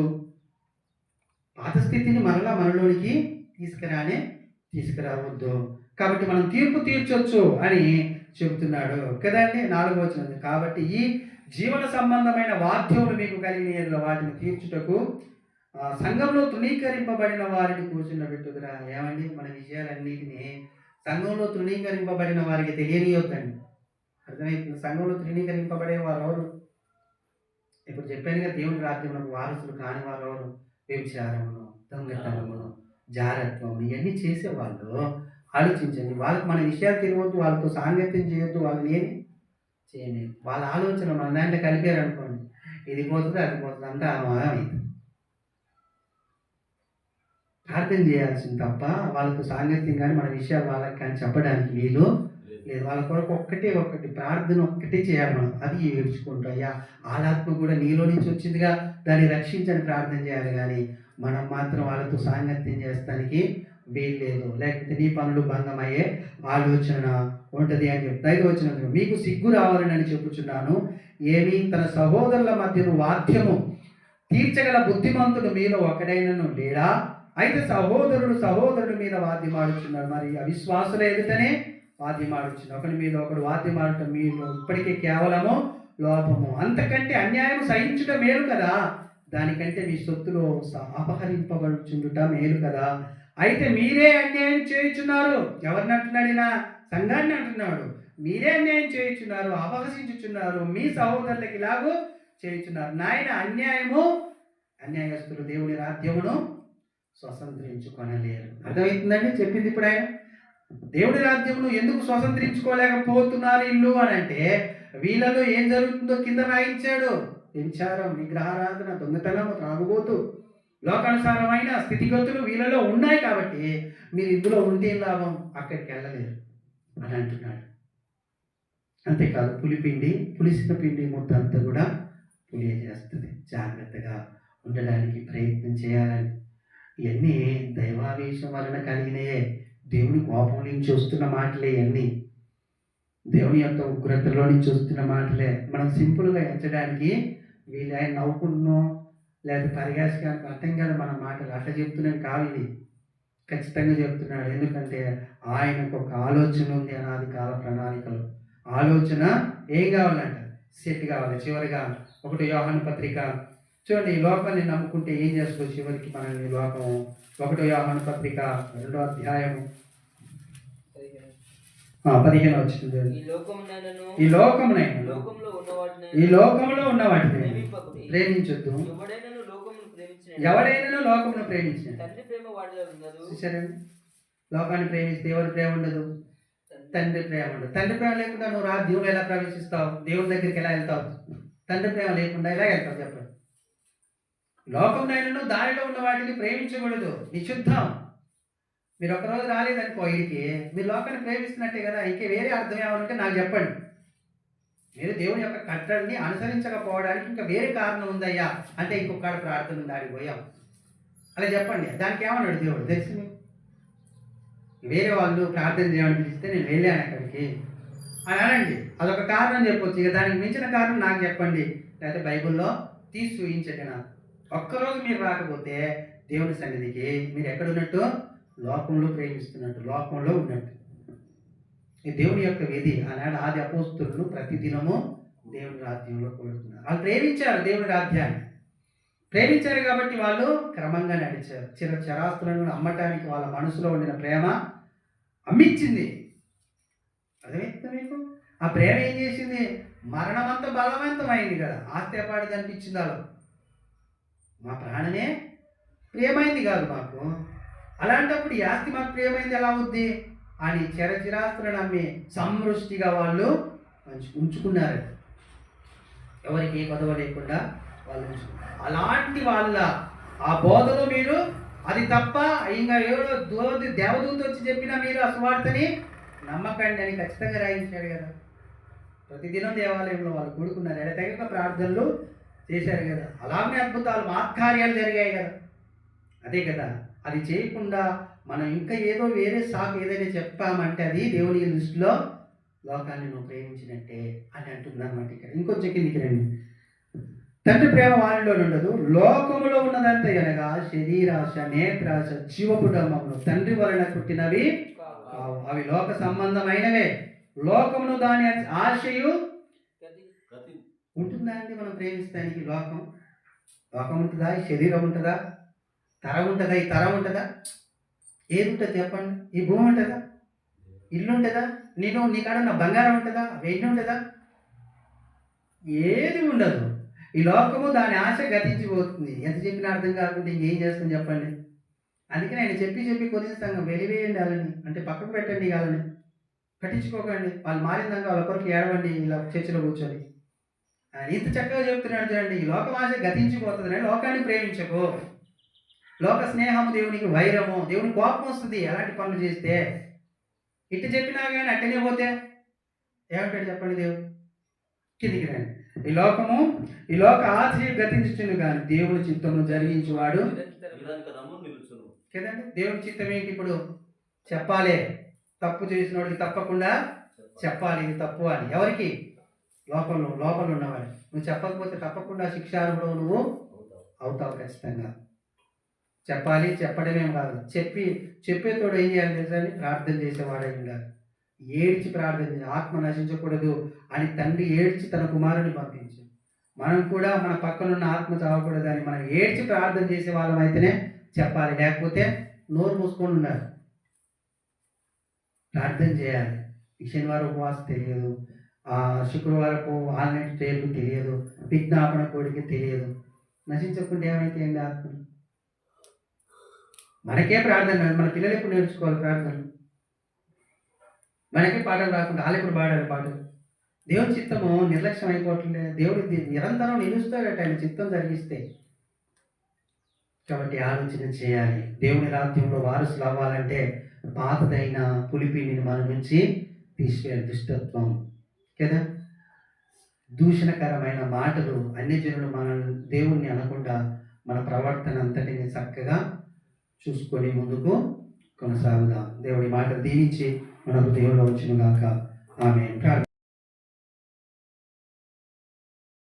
Speaker 1: పాత స్థితిని మరలా మనలోనికి తీసుకురావద్దు. కాబట్టి మనం తీర్పు తీర్చొచ్చు అని చెబుతున్నాడు కదండి. 4వ వచనం. కాబట్టి ఈ జీవన సంబంధమైన వాద్యములు మీకు కలిగిన వాటిని తీర్చుటకు సంఘంలో తృణీకరింపబడిన వారిని కూర్చుండబెట్టుదురా. ఏమండి, మన విషయాలన్నిటినీ సంఘంలో తృణీకరింపబడిన వారికి తెలియనియొద్దండి. అర్థమవుతుంది? సంఘంలో తృణీకరింపబడే వారు ఎవరు? ఇప్పుడు చెప్పాను కదా, దేవుని రాజ్యమునకు వారసులు కాని వారు ఎవరు? వ్యభిచారమును, దొంగతనమును, జారత్వము ఇవన్నీ చేసేవాళ్ళు. ఆలోచించండి. వాళ్ళకి మన విషయాలు తెలియవద్దు, వాళ్ళతో సాంగత్యం చేయొద్దు, వాళ్ళని ఏమి చేయలేదు. వాళ్ళ ఆలోచన మన దాంట్లో కలిపారు అనుకోండి, ఇది పోతుంది అది పోతుంది, అంతా అయింది. ప్రార్థన చేయాల్సింది తప్ప వాళ్ళతో సాంగత్యం కానీ మన విషయాలు వాళ్ళకి కానీ చెప్పడానికి వీలు లేదు. వాళ్ళ కొరకు ఒక్కటి ప్రార్థన ఒక్కటే చేయాలి మనం. అది ఏడ్చుకుంటూ అయ్యా ఆలాత్మ కూడా నీలో నుంచి వచ్చిందిగా దాన్ని రక్షించని ప్రార్థన చేయాలి. కానీ మనం మాత్రం వాళ్ళతో సాంగత్యం చేస్తానికి వీలు లేదు. లేకపోతే నీ పనులు భంగం అయ్యే ఆలోచన ఉంటుంది అని చెప్తా. 5వ వచనం, మీకు సిగ్గు రావాలని అని చెప్పుచున్నాను. ఏమి తన సహోదరుల మధ్యను వాద్యము తీర్చగల బుద్ధిమంతుడు మీలో ఒకడైనను లేడా? అయితే సహోదరుడు మీద వాద్యమాడుచున్నాడు. మరి అవిశ్వాసుల ఎదుటనే వాద్యమాడుచున్నాడు. ఒకరి మీద ఒకడు వాద్యమాడటం మీలో ఇప్పటికే కేవలము లోపము. అంతకంటే అన్యాయం సహించుట మేలు కదా, దానికంటే మీ సొత్తులో అపహరింపబడుచుండుట మేలు కదా. అయితే మీరే అన్యాయం చేయుచున్నారు. ఎవరిని అంటున్నాడినా? సంఘాన్ని అంటున్నాడు. మీరే అన్యాయం చేయుచున్నారు, అపహసించుచున్నారు, మీ సహోదరులకు ఇలాగూ చేయుచున్నారు. నాయన అన్యాయస్తులు దేవుని రాజ్యమును స్వతంత్రించుకొనలేరు. అర్థమవుతుందండి చెప్పింది ఇప్పుడు ఆయన. దేవుడి రాజ్యమును ఎందుకు స్వతంత్రించుకోలేకపోతున్నారు ఇల్లు అని అంటే, వీళ్ళలో ఏం జరుగుతుందో కింద రాయించాడు. వ్యభిచారం, విగ్రహారాధన, దొంగతనం, త్రాగుబోతు, లోకానుసారమైన స్థితిగతులు వీళ్ళలో ఉన్నాయి. కాబట్టి మీరు ఇందులో ఉంటే లాభం, అక్కడికి వెళ్ళలేరు అని అంటున్నాడు. అంతేకాదు పులిసిన పిండి ముద్ద అంతా కూడా పులియ చేస్తుంది. జాగ్రత్తగా ఉండడానికి ప్రయత్నం చేయాలని. ఇవన్నీ దైవావేశం వలన కలిగినయే. దేవుని కోపం నుంచి వస్తున్న మాటలే ఇవన్నీ. దేవుని యొక్క ఉగ్రతలో నుంచి వస్తున్న మాటలే. మనం సింపుల్గా ఎంచడానికి వీళ్ళు ఆయన నవ్వుకుంటున్నాం లేకపోతే పరిహాసకానికి అర్థం కాదు మన మాటలు. అట్లా చెప్తున్నాను కావు, ఇది ఖచ్చితంగా చెప్తున్నాడు. ఎందుకంటే ఆయనకు ఒక ఆలోచన ఉంది. అనాది కాల ప్రణాళికలు ఆలోచన ఏం కావాలంట? సెట్ కావాలి. చివరిగా 1 యోహాను పత్రిక చూడండి. ఈ లోకాన్ని నమ్ముకుంటే ఏం చేసుకోవచ్చు చివరికి మనం ఈ లోకం. 1 యోహాను పత్రిక 2వ అధ్యాయము 15 వచ్చింది. ఈ లోకములో ఉన్న వాటిని ప్రేమించొద్దు. ఎవడైనా లోకమును ప్రేమించిన చూసారండి. లోకాన్ని ప్రేమిస్తే ఎవరి ప్రేమ ఉండదు? తండ్రి ప్రేమ ఉండదు. తండ్రి ప్రేమ లేకుండా నువ్వు దేవుడు ఎలా ప్రవేశిస్తావు? దేవుడి దగ్గరికి ఎలా వెళ్తావు? తండ్రి ప్రేమ లేకుండా ఎలా వెళ్తావు చెప్పండి. లోకంలో దానిలో ఉన్న వాటిని ప్రేమించకూడదు, నిషిద్ధం. మీరు ఒకరోజు రాలేదనుకో ఇంటికి, మీరు లోకాన్ని ప్రేమిస్తున్నట్టే కదా. ఇంకే వేరే అర్థం ఏమంటే నాకు చెప్పండి. మీరు దేవుని యొక్క కట్టడిని అనుసరించకపోవడానికి ఇంకా వేరే కారణం ఉందయ్యా అంటే ఇంకొకడ ప్రార్థన ఉంది, ఆడికి పోయాం అలా చెప్పండి. దానికి ఏమన్నాడు దేవుడు తెలుసు మీకు? వేరే వాళ్ళు ప్రార్థన చేయమని పిలిస్తే నేను వెళ్ళాను అక్కడికి అని అనండి. అదొక కారణం చెప్పొచ్చు. ఇక దానికి మించిన కారణం నాకు చెప్పండి, లేకపోతే బైబిల్లో తీసి చూపించండి. నాకు ఒక్కరోజు మీరు రాకపోతే దేవుని సన్నిధికి మీరు ఎక్కడున్నట్టు? లోకంలో ప్రేమిస్తున్నట్టు, లోకంలో ఉన్నట్టు. ఈ దేవుని యొక్క విధి. ఆనాడు ఆది అపోస్తులను ప్రతిదినము దేవుని రాజ్యంలో కోరుతున్నారు. వాళ్ళు ప్రేమించారు దేవుని రాజ్యాన్ని. ప్రేమించారు కాబట్టి వాళ్ళు క్రమంగా నడిచారు. చరాస్తులను అమ్మటానికి వాళ్ళ మనసులో ఉండిన ప్రేమ అమ్మిచ్చింది. అర్థమైందా మీకు? ఆ ప్రేమ ఏం చేసింది? మరణమంత బలవంతమైంది కదా. ఆస్తి పాడిది అనిపించింది వాళ్ళు. మా ప్రాణమే ప్రియమైంది కాదు మాకు. అలాంటప్పుడు ఈ ఆస్తి మాకు ప్రియమైంది ఎలా అవుద్ది అని చిరాస్తులను అమ్మి సమృష్టిగా వాళ్ళు ఉంచుకున్నారు. ఎవరికి ఏ కొదవ లేకుండా వాళ్ళు ఉంచుకున్నారు. అలాంటి వాళ్ళ ఆ బోధలో మీరు అది తప్ప ఇంకా ఎవరో దేవదూత వచ్చి చెప్పినా మీరు ఆ సువార్తని నమ్మకండి అని ఖచ్చితంగా రాయించాడు కదా. ప్రతిదినం దేవాలయంలో వాళ్ళు కూడుకున్నారు, ఎడతెగక ప్రార్థనలు చేశారు కదా. అలాగే అద్భుతాలు మహత్కార్యాలు జరిగాయి కదా. అదే కదా. అది చేయకుండా మనం ఇంకా ఏదో వేరే సాకు ఏదైనా చెప్పామంటే అది దేవుని దృష్టిలో లోకాన్ని నువ్వు ప్రేమించినట్టే అని అంటుంది అన్నమాట. ఇక్కడ ఇంకొంచెం కిందికి రండి. తండ్రి ప్రేమ వారిలో ఉండదు. లోకములో ఉన్నదంతా అనగా శరీరాశ, నేత్రాశ, జీవపుటంబములు తండ్రి వలన పుట్టినవి అవి లోక సంబంధమైనవే. లోకమును దాని ఆశయు ఉంటుందా అండి? మనం ప్రేమిస్తానికి లోకం ఉంటుందా? ఈ శరీరం ఉంటుందా? తరం ఉంటుందా? ఈ తరం ఉంటుందా? ఏది ఉంటుంది చెప్పండి? ఈ భూమి ఉంటుందా? ఇల్లు ఉంటుందా? నీ కాడ ఉన్న బంగారం ఉంటుందా? వెండి ఉంటుందా? ఏది ఉండదు. ఈ లోకము దాని ఆశ గతించిపోతుంది. ఎంత చెప్పినా అర్థం కాకుండా ఇంకేం చేస్తుంది చెప్పండి? అందుకని ఆయన చెప్పి కొద్దిస్తాం వెలివేయండి వాళ్ళని, అంటే పక్కకు పెట్టండి వాళ్ళని, పట్టించుకోకండి. వాళ్ళు మారిందాక వాళ్ళ కొరకు ఏడవండి ఇలా చర్చలో కూర్చొని. ఇంత చక్కగా చెప్తున్నాడు చూడండి. ఈ లోకం ఆశ గతించిపోతుందని లోకాన్ని ప్రేమించకు. లోక స్నేహము దేవునికి వైరము, దేవునికి కోపం వస్తుంది అలాంటి పనులు చేస్తే. ఇటు చెప్పినా కానీ అట్టనే పోతే ఏమంటాడు చెప్పండి దేవుడు? కిందికి రండి. ఈ లోక ఆశ గతించును కానీ దేవుని చిత్తమును జరిగించువాడు
Speaker 2: నిరంతరము నిలుచును.
Speaker 1: కదండి. దేవుని చిత్తం ఏంటి ఇప్పుడు? చెప్పాలి. తప్పు చేసిన వాడికి తప్పకుండా చెప్పాలి ఇది తప్పు అని. ఎవరికి? లోపల ఉన్నవాడు. నువ్వు చెప్పకపోతే తప్పకుండా శిక్షార్హుడు నువ్వు అవుతావు ఖచ్చితంగా. చెప్పాలి. చెప్పడమేం కాదు, చెప్పేతోడు ఏం చేయాలి తెలుసా? ప్రార్థన చేసేవాడే ఉండాలి. ఏడ్చి ప్రార్థన, ఆత్మ నశించకూడదు అని తండ్రి ఏడ్చి తన కుమారుని పంపించు. మనం కూడా మన పక్కనున్న ఆత్మ చావకూడదని మనం ఏడ్చి ప్రార్థన చేసే వాళ్ళం అయితేనే చెప్పాలి. లేకపోతే నోరు మూసుకొని ఉండాలి. ప్రార్థన చేయాలి. ఈ శనివారం ఉపవాసం తెలియదు, శుక్రవారపు ఆన్లైన్ ప్రేయర్కు తెలియదు, విజ్ఞాపన కోడికి తెలియదు. నశించకుండా ఏమైతే ఏంటి ఆత్మ? మనకే ప్రార్థన, మన పిల్లలు ఎప్పుడు నేర్చుకోవాలి ప్రార్థనలు? మనకే పాటలు రాకుండా వాళ్ళు ఎప్పుడు పాడాలి పాటలు? దేవుని చిత్తము నిర్లక్ష్యం అయిపోవట్లే. దేవుడు నిరంతరం నిలుస్తాడట ఆయన చిత్తం జరిగిస్తే. కాబట్టి ఆలోచన చేయాలి. దేవుని రాజ్యంలో వారసులు అవ్వాలంటే పాతదైన పులిపిండిని మన నుంచి తీసివేయాలి. దుష్టత్వం కదా, దూషణకరమైన మాటలు, అన్యజనులు మన దేవుణ్ణి అనకుండా మన ప్రవర్తన అంతటిని చక్కగా చూసుకొని ముందుకు కొనసాగుదాం. దేవుడి మాట దీవించి మన హృదయంలో వచ్చును గాక. ఆమేన్.